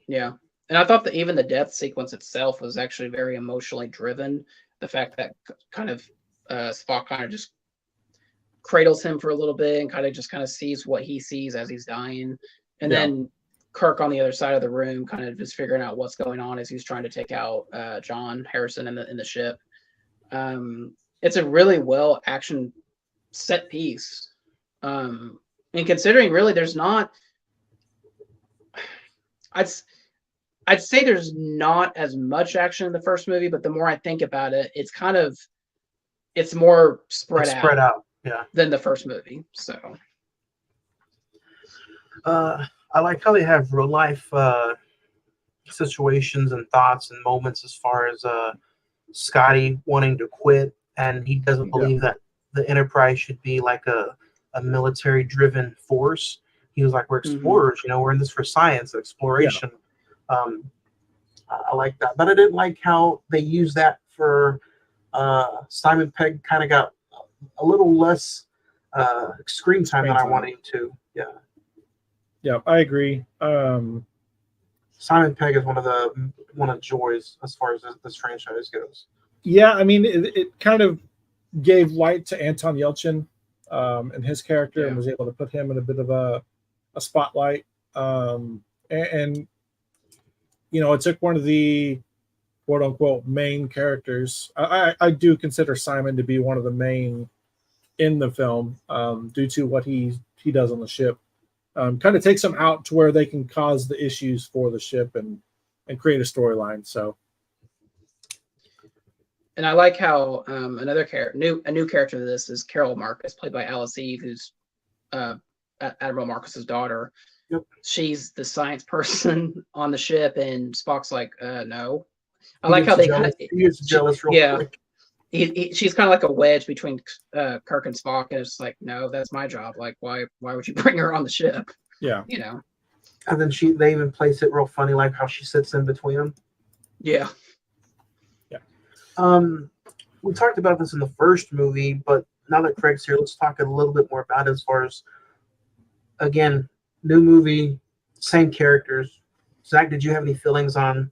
Yeah. And I thought that even the death sequence itself was actually very emotionally driven. The fact that kind of Spock kind of just cradles him for a little bit and kind of sees what he sees as he's dying. And then Kirk on the other side of the room kind of just figuring out what's going on as he's trying to take out John Harrison in the ship. it's a really well action set piece. And considering really there's not, I'd say there's not as much action in the first movie, but the more I think about it, it's more spread out Yeah. than the first movie. So I like how they have real life situations and thoughts and moments as far as Scotty wanting to quit, and he doesn't believe that the Enterprise should be like a military driven force. He was like, we're explorers, we're in this for science and exploration. I like that, but I didn't like how they used that for Simon Pegg. Kind of got a little less screen time than I wanted him to. Yeah, I agree. Simon Pegg is one of the joys as far as this franchise goes. Yeah, I mean, it kind of gave light to Anton Yelchin and his character, and was able to put him in a bit of a spotlight. And it took one of the quote unquote main characters. I do consider Simon to be one of the main in the film due to what he does on the ship. Kind of takes them out to where they can cause the issues for the ship and create a storyline. So, and I like how another character, a new character to this is Carol Marcus, played by Alice Eve, who's Admiral Marcus's daughter. Yep. She's the science person on the ship, and Spock's like, no. I like how he gets jealous real quick. She's kind of like a wedge between Kirk and Spock, and it's like, no, that's my job. Like, why would you bring her on the ship? Yeah, And then they even place it real funny, like how she sits in between them. Yeah. We talked about this in the first movie, but now that Craig's here, let's talk a little bit more about it as far as, again, new movie, same characters. Zach, did you have any feelings on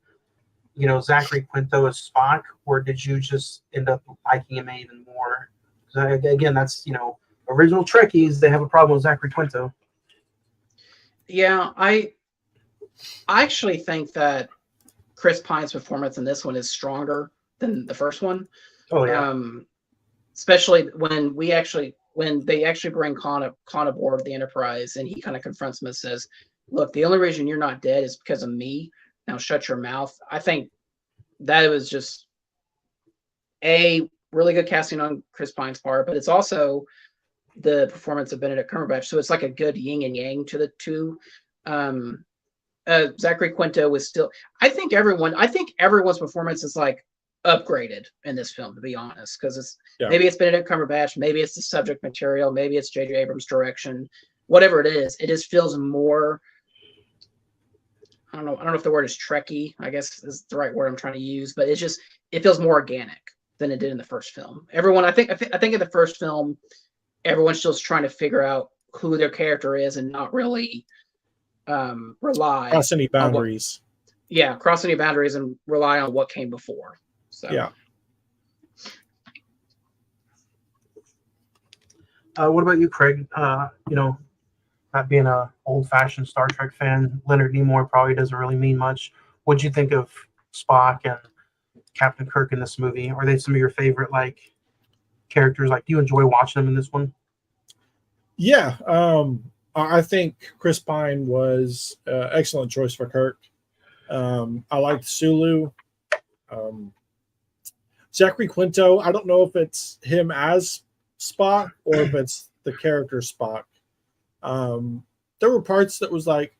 Zachary Quinto as Spock, or did you just end up liking him even more? Again, that's, original Trekkies, they have a problem with Zachary Quinto. Yeah, I actually think that Chris Pine's performance in this one is stronger than the first one. Oh, yeah. Especially when they actually bring Khan aboard the Enterprise, and he kind of confronts him and says, look, the only reason you're not dead is because of me. Now shut your mouth. I think that was just a really good casting on Chris Pine's part, but it's also the performance of Benedict Cumberbatch. So it's like a good yin and yang to the two. Zachary Quinto was still, I think everyone's performance is like upgraded in this film, to be honest, because maybe it's Benedict Cumberbatch, maybe it's the subject material, maybe it's JJ Abrams' direction, whatever it is, it just feels more, I don't know if the word is Trekkie, I guess is the right word I'm trying to use, but it feels more organic than it did in the first film. Everyone, I think in the first film, everyone's just trying to figure out who their character is and not really rely cross any boundaries. Cross any boundaries and rely on what came before. So what about you, Craig? Not being a old-fashioned Star Trek fan, Leonard Nimoy probably doesn't really mean much. What'd you think of Spock and Captain Kirk in this movie? Are they some of your favorite characters? Do you enjoy watching them in this one? Yeah, I think Chris Pine was an excellent choice for Kirk. I liked Sulu. Zachary Quinto, I don't know if it's him as Spock or if it's the character Spock. There were parts that was like,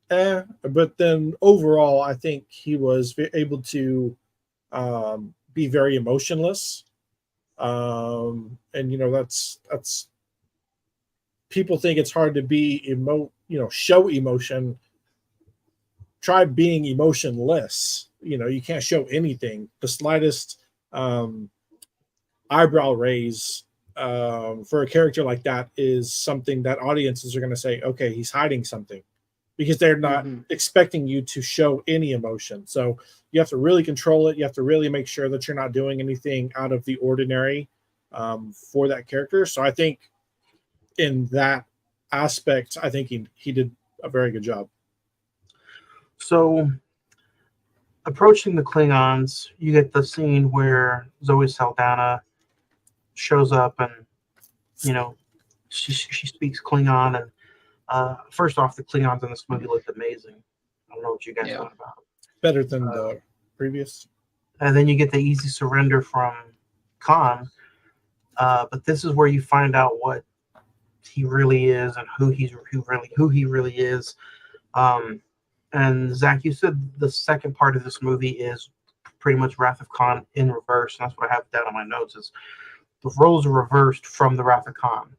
but then overall, I think he was able to be very emotionless. And that's people think it's hard to be show emotion. Try being emotionless. You can't show anything. The slightest eyebrow raise for a character like that is something that audiences are going to say, okay, he's hiding something, because they're not expecting you to show any emotion. So you have to really control it. You have to really make sure that you're not doing anything out of the ordinary for that character. So I think in that aspect, I think he did a very good job. So approaching the Klingons, you get the scene where Zoe Saldana shows up, and she speaks Klingon, and first off, the Klingons in this movie looked amazing. I don't know what you guys thought about it. Better than the previous. And then you get the easy surrender from Khan, but this is where you find out what he really is and who he really is. And Zach, you said the second part of this movie is pretty much Wrath of Khan in reverse, and that's what I have down on my notes. Is the roles are reversed from the Wrath of Khan.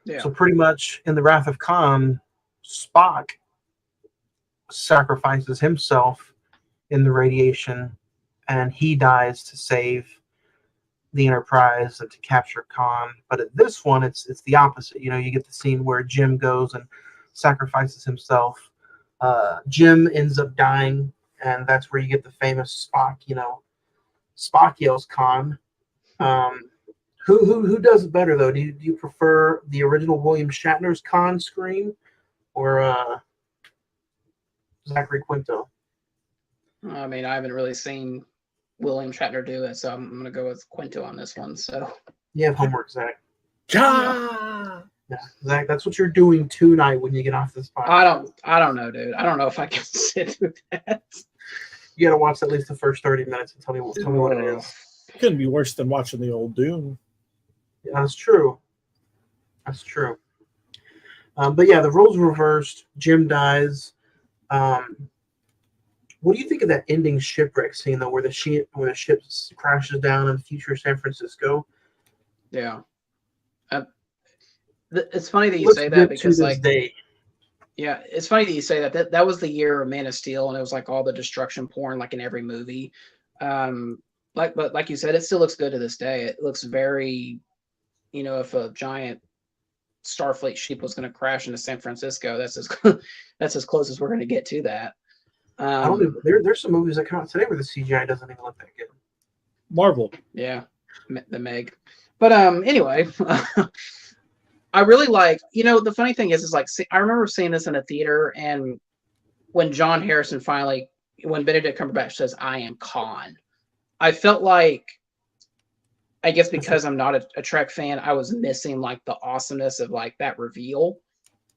Yeah. So pretty much in the Wrath of Khan, Spock sacrifices himself in the radiation, and he dies to save the Enterprise and to capture Khan. But at this one, it's the opposite. You get the scene where Jim goes and sacrifices himself. Jim ends up dying, and that's where you get the famous Spock. Spock yells Khan. Who does it better though? Do you prefer the original William Shatner's Khan scream, or Zachary Quinto? I mean, I haven't really seen William Shatner do it, so I'm gonna go with Quinto on this one. So you have homework, Zach. Yeah. Yeah, Zach, that's what you're doing tonight when you get off this podcast. I don't know, dude. I don't know if I can sit through that. You got to watch at least the first 30 minutes and tell me what it is. It couldn't be worse than watching the old Dune. Yeah, that's true. That's true. But yeah, the roles reversed. Jim dies. What do you think of that ending shipwreck scene though, where the ship crashes down in future San Francisco? Yeah. It's funny that you say that because yeah, it's funny that you say that. That was the year of Man of Steel, and it was like all the destruction porn, like in every movie. But like you said, it still looks good to this day. It looks very, if a giant Starfleet ship was going to crash into San Francisco, that's as close as we're going to get to that. There's some movies that come out today where the CGI doesn't even look that good. Marvel. Yeah, the Meg. But anyway. I really like, the funny thing is like, I remember seeing this in a theater, and when John Harrison when Benedict Cumberbatch says, "I am Khan," I felt like, I guess because I'm not a Trek fan, I was missing like the awesomeness of like that reveal.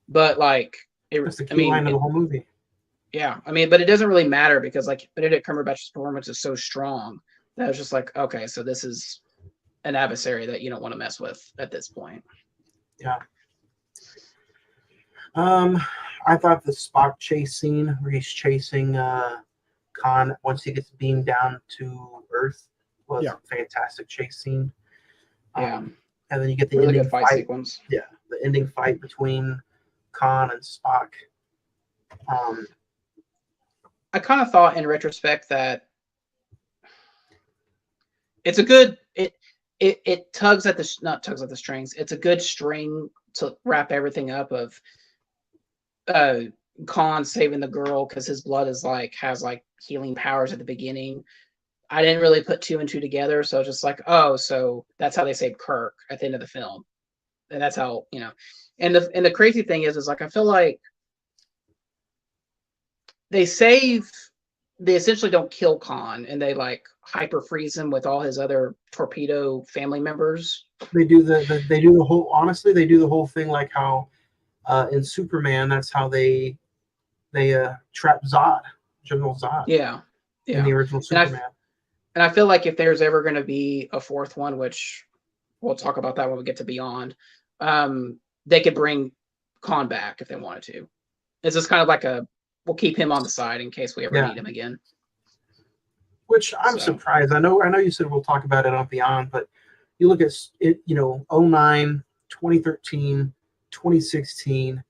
But like, that's the key line of the whole movie. Yeah, but it doesn't really matter because like Benedict Cumberbatch's performance is so strong that I was just like, okay, so this is an adversary that you don't want to mess with at this point. Yeah. I thought the Spock chase scene where he's chasing Khan once he gets beamed down to Earth was a fantastic chase scene. And then you get the really ending good fight sequence. Yeah, the ending fight between Khan and Spock. I kind of thought in retrospect that it's a good it tugs at the not tugs at the strings. It's a good string to wrap everything up of Khan saving the girl because his blood has healing powers at the beginning. I didn't really put two and two together, so just like, oh, so that's how they saved Kirk at the end of the film, and that's how And the crazy thing is like I feel like they essentially don't kill Khan, and they like hyper freeze him with all his other torpedo family members. They do the whole thing like how in Superman, that's how they trap Zod, General Zod. Yeah. In the original Superman. And I feel like if there's ever going to be a fourth one, which we'll talk about that when we get to Beyond, they could bring Khan back if they wanted to. It's just kind of like we'll keep him on the side in case we ever need him again. Which I'm surprised. I know you said we'll talk about it on Beyond, but you look at it, 2009, 2013, 2016,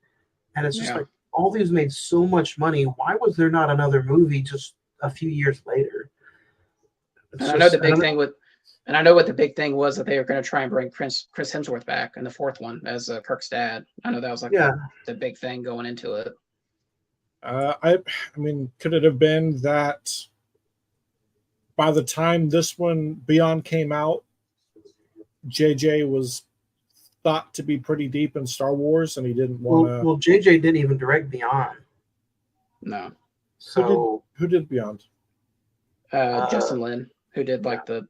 and it's just like all these made so much money. Why was there not another movie just a few years later? I know what the big thing was, that they were going to try and bring Chris Hemsworth back in the fourth one as Kirk's dad. I know that was like the big thing going into it. I mean, could it have been that by the time this one Beyond came out, JJ was thought to be pretty deep in Star Wars, and he didn't want to. Well, JJ didn't even direct Beyond. No. So who did Beyond? Justin Lin, who did like the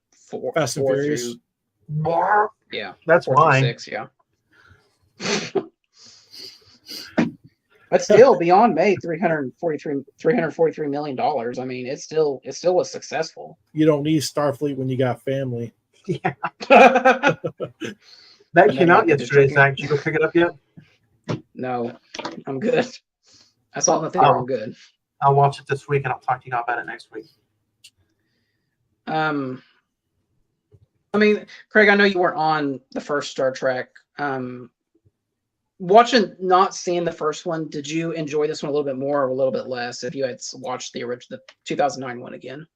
Fast and Furious. Yeah, That's 4 through why. 6. Yeah. But still, beyond made $343 million. I mean, it still was successful. You don't need Starfleet when you got family. Yeah. But That no, came out yeah, just yesterday, joking. Zach. Did you go pick it up yet? No, I'm good. I saw it in the theater. Oh. I'm good. I'll watch it this week and I'll talk to you about it next week. I mean, Craig, I know you weren't on the first Star Trek. Not seeing the first one, did you enjoy this one a little bit more or a little bit less if you had watched the original, the 2009 one again?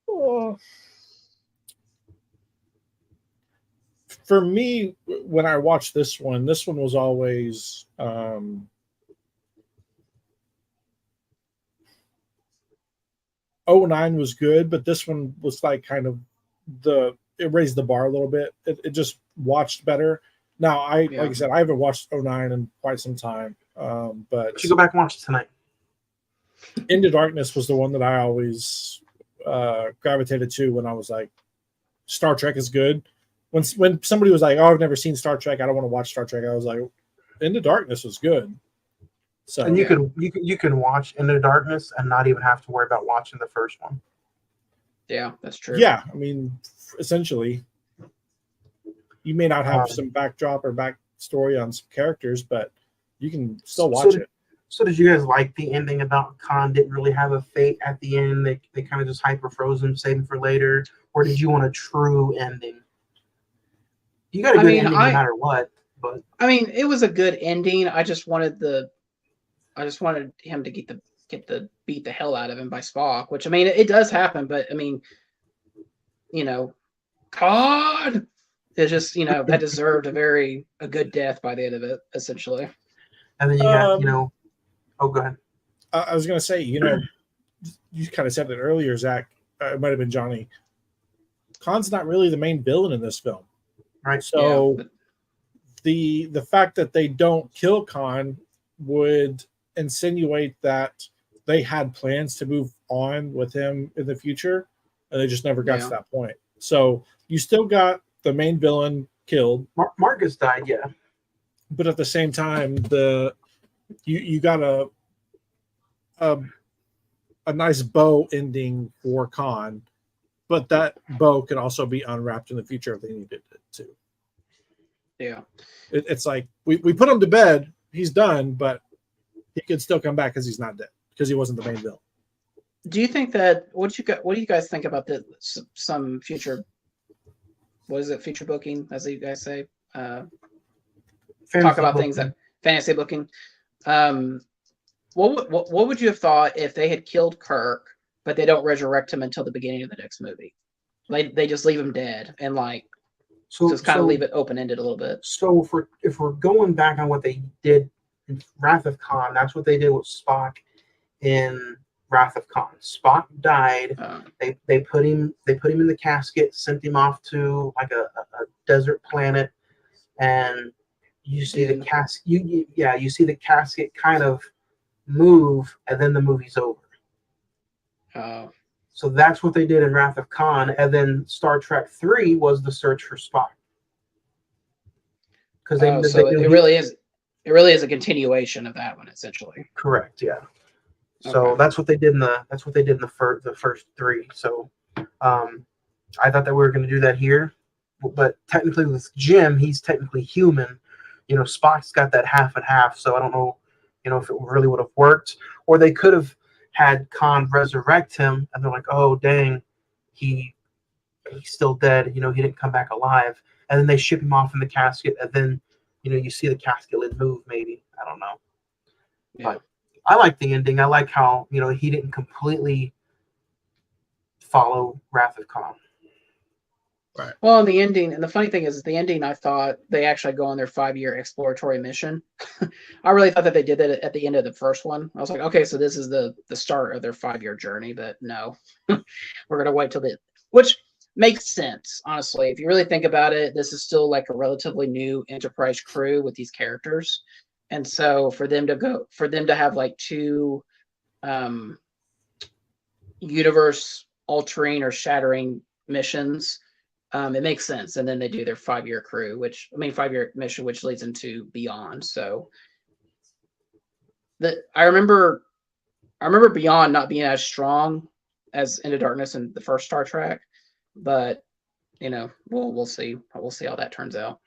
For me, when I watched this one was always '09 was good, but this one was like kind of it raised the bar a little bit. It just watched better. Now, like I said, I haven't watched '09 in quite some time, but You should go back and watch it tonight. Into Darkness was the one that I always gravitated to when I was like, Star Trek is good. When somebody was like, "Oh, I've never seen Star Trek, I don't want to watch Star Trek," I was like, Into Darkness was good. So, and you can watch Into Darkness and not even have to worry about watching the first one. Yeah, that's true. Yeah, I mean, essentially, you may not have some backdrop or backstory on some characters, but you can still watch it. So did you guys like the ending about Khan didn't really have a fate at the end? They kind of just hyper froze him, saving for later, or did you want a true ending? You got a good ending no matter what. But I mean, it was a good ending. I just wanted him to get the beat the hell out of him by Spock, which I mean, it does happen, but I mean, God, it's just that deserved a good death by the end of it, essentially. And then you got oh, go ahead. I was gonna say, you kind of said it earlier, Zach. It might have been Johnny. Khan's not really the main villain in this film, right? So the fact that they don't kill Khan would insinuate that they had plans to move on with him in the future, and they just never got to that point. So you still got the main villain killed. Marcus died, yeah. But at the same time, you got a nice bow ending for Khan, but that bow could also be unwrapped in the future if they needed it to. Yeah. It's like we put him to bed, he's done, but he could still come back because he's not dead, because he wasn't the main villain. Do you think that what do you guys think about some future? What is it? Future booking, as you guys say. Talk about things that fantasy booking. What would you have thought if they had killed Kirk, but they don't resurrect him until the beginning of the next movie? They just leave him dead and just kind of leave it open ended a little bit. So if we're going back on what they did in Wrath of Khan, that's what they did with Spock in Wrath of Khan. Spock died. They put him in the casket, sent him off to like a desert planet, and you see the casket. You see the casket kind of move, and then the movie's over. So that's what they did in Wrath of Khan, and then Star Trek 3 was the search for Spock. Because it really is a continuation of that one, essentially. Correct. Yeah. So that's what they did in the first 3. So I thought that we were going to do that here, but technically with Jim, he's technically human. Spock's got that half and half. So I don't know, if it really would have worked, or they could have had Khan resurrect him, and they're like, oh dang, he's still dead. He didn't come back alive, and then they ship him off in the casket, and then you see the casket lid move. Maybe, I don't know. Yeah. But I like the ending. I like how he didn't completely follow Wrath of Khan. Right. Well, in the ending, and the funny thing is, the ending, I thought they actually go on their 5-year exploratory mission. I really thought that they did that at the end of the first one. I was like, okay, so this is the start of their 5-year journey, but no, we're gonna wait till which makes sense, honestly. If you really think about it, this is still like a relatively new Enterprise crew with these characters, and so for them to have like 2 universe altering or shattering missions. It makes sense. And then they do their 5-year crew, 5-year mission, which leads into Beyond. So I remember Beyond not being as strong as Into Darkness and the first Star Trek, but we'll see. We'll see how that turns out.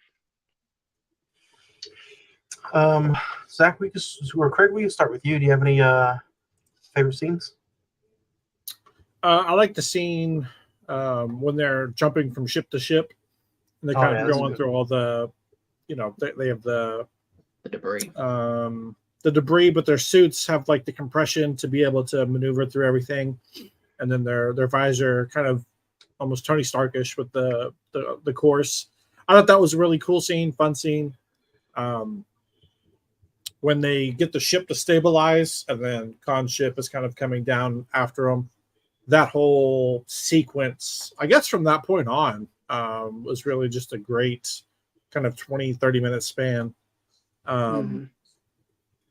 Zach, Craig, we can start with you. Do you have any favorite scenes? I like the scene when they're jumping from ship to ship, and they're kind of going through all the, they have the debris. The debris, but their suits have like the compression to be able to maneuver through everything, and then their visor kind of almost Tony Starkish with the course. I thought that was a really cool scene, fun scene. When they get the ship to stabilize, and then Khan's ship is kind of coming down after them. That whole sequence, I guess from that point on, was really just a great kind of 20-30 minute span.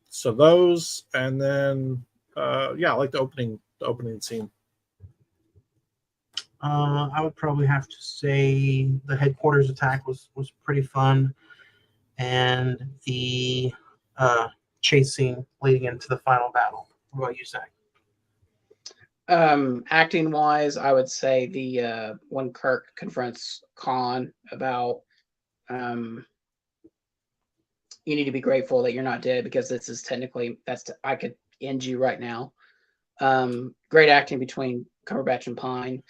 So those, and then I like the opening scene. I would probably have to say the headquarters attack was pretty fun, and the chasing leading into the final battle. What about you, Zach? Acting wise, I would say the when Kirk confronts Khan about you need to be grateful that you're not dead, because this is technically I could end you right now. Great acting between Cumberbatch and Pine.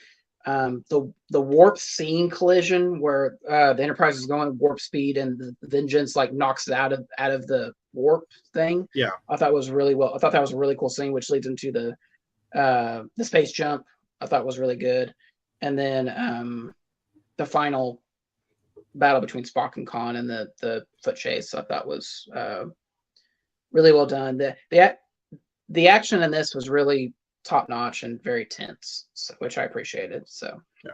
The warp scene collision where the Enterprise is going warp speed and the Vengeance like knocks it out of the warp thing. Yeah, I thought was really well. I thought that was a really cool scene, which leads into the space jump. I thought was really good, and then the final battle between Spock and Khan and the foot chase, I thought was really well done. The action in this was really top notch and very tense, which I appreciated. So yeah,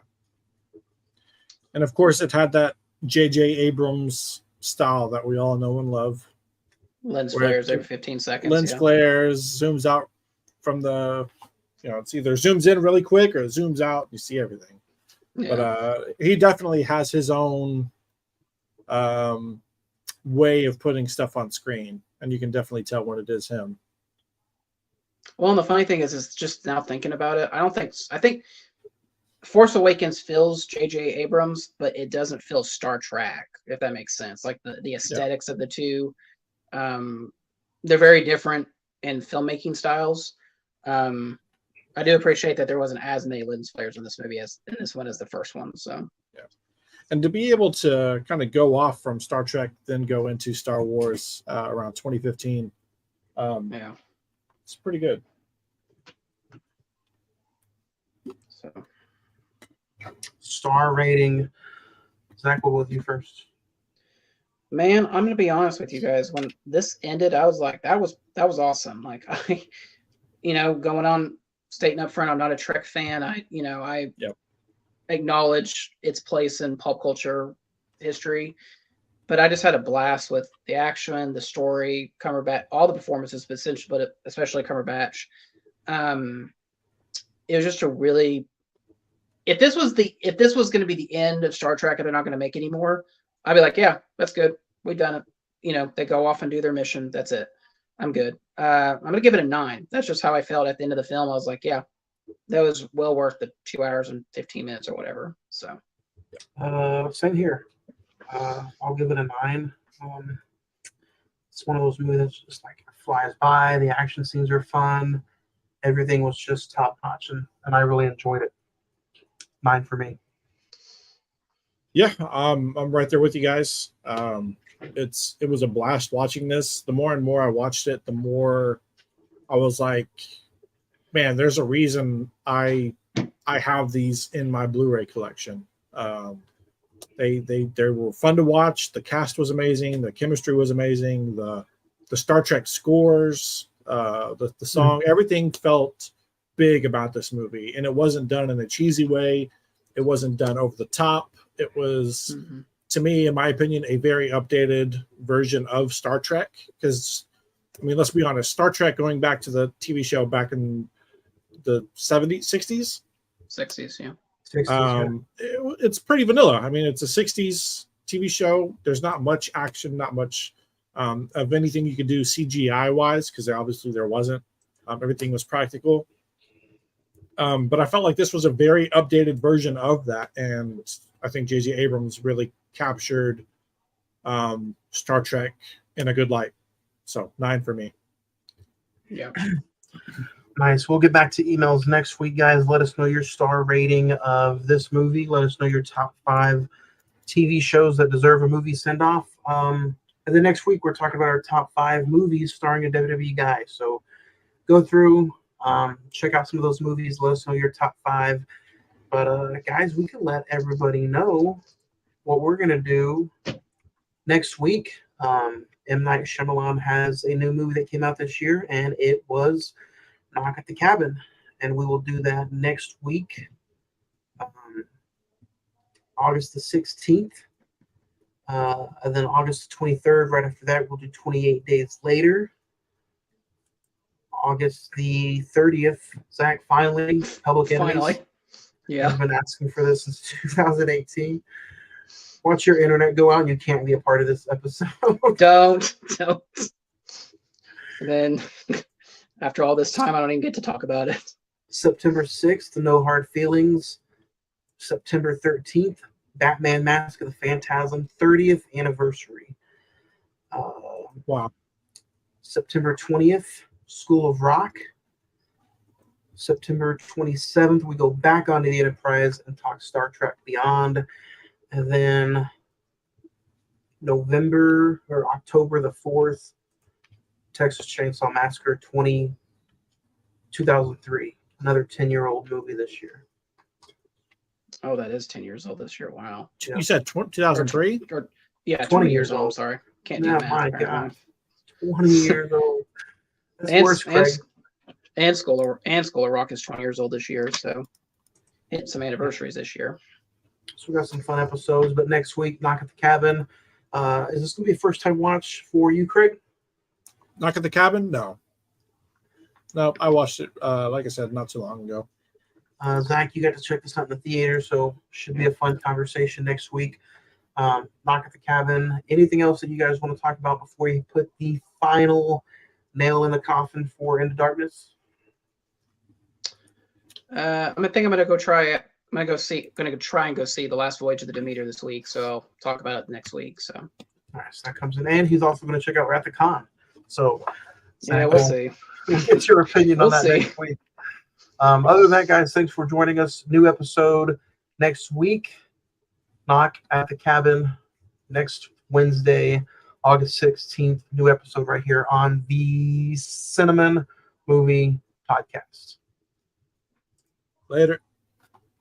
and of course it had that JJ Abrams style that we all know and love. Lens flares every 15 seconds. Lens flares, zooms out from the, it's either zooms in really quick or zooms out. You see everything. Yeah. But he definitely has his own way of putting stuff on screen, and you can definitely tell when it is him. Well, and the funny thing is just now thinking about it, I think Force Awakens feels JJ Abrams, but it doesn't feel Star Trek, if that makes sense. Like the aesthetics of the two, they're very different in filmmaking styles. I do appreciate that there wasn't as many lens flares in this movie as in this one as the first one. So yeah, and to be able to kind of go off from Star Trek, then go into Star Wars around 2015, it's pretty good. So star rating, Zach, we'll go with you first. Man, I'm gonna be honest with you guys. When this ended, I was like, that was awesome. Like going on. Stating up front, I'm not a Trek fan. I acknowledge its place in pop culture history, but I just had a blast with the action, the story, Cumberbatch, all the performances, but especially Cumberbatch. It was just a really, if this was going to be the end of Star Trek and they're not going to make any more, I'd be like, yeah, that's good. We've done it. They go off and do their mission. That's it. I'm good. I'm going to give it a 9. That's just how I felt at the end of the film. I was like, yeah, that was well worth the 2 hours and 15 minutes or whatever. So, same here. I'll give it a 9. It's one of those movies that's just like flies by. The action scenes are fun. Everything was just top notch, and I really enjoyed it. 9 for me. Yeah, I'm right there with you guys. It was a blast watching this. The more and more I watched it, the more I was like, man, there's a reason I have these in my Blu-ray collection. They were fun to watch. The cast was amazing. The chemistry was amazing. The Star Trek scores, the song, everything felt big about this movie, and it wasn't done in a cheesy way. It wasn't done over the top. It was. To me, in my opinion, a very updated version of Star Trek. Because, let's be honest, Star Trek going back to the TV show back in the 70s, 60s? 60s, yeah. It's pretty vanilla. I mean, it's a 60s TV show. There's not much action, not much of anything you could do CGI wise, because obviously there wasn't. Everything was practical. But I felt like this was a very updated version of that, and I think JJ Abrams really captured Star Trek in a good light. So 9 for me. Yeah. Nice. We'll get back to emails next week, guys. Let us know your star rating of this movie. Let us know your top 5 TV shows that deserve a movie send-off. And then next week, we're talking about our top 5 movies starring a WWE guy. So go through, check out some of those movies. Let us know your top 5. But, guys, we can let everybody know what we're going to do next week. M. Night Shyamalan has a new movie that came out this year, and it was Knock at the Cabin. And we will do that next week, August the 16th. And then August the 23rd, right after that, we'll do 28 Days Later. August the 30th, Zach, finally, Public Enemies. Finally. Yeah. I've been asking for this since 2018. Watch your internet go out and you can't be a part of this episode. Don't. And then after all this time, I don't even get to talk about it. September 6th, No Hard Feelings. September 13th, Batman Mask of the Phantasm, 30th anniversary. Wow. September 20th, School of Rock. September 27th, we go back onto the Enterprise and talk Star Trek Beyond. And then October the 4th, Texas Chainsaw Massacre 2003. Another 10-year-old movie this year. Oh, that is 10 years old this year. Wow. Yeah. You said 2003? Yeah, 20 20 years years old. I'm old. sorry. Can't do Oh math. my apparently. God. 20 years old. That's worse, Craig. And School of Rock is 20 years old this year, so hitting some anniversaries this year. So we got some fun episodes, but next week, Knock at the Cabin. Is this going to be a first-time watch for you, Craig? Knock at the Cabin? No, I watched it, like I said, not too long ago. Zach, you got to check this out in the theater, so should be a fun conversation next week. Knock at the Cabin. Anything else that you guys want to talk about before you put the final nail in the coffin for Into Darkness? I think I'm gonna go try it. I'm gonna try and go see The Last Voyage of the Demeter this week, so I'll talk about it next week. So Nice, that comes in, and he's also going to check out Wrath of Khan. So yeah, we'll see. Get your opinion on that We'll see. next week. Other than that, guys, thanks for joining us. New episode next week. Knock at the Cabin next Wednesday, August 16th. New episode right here on the Cine-Men Movie Podcast. Later.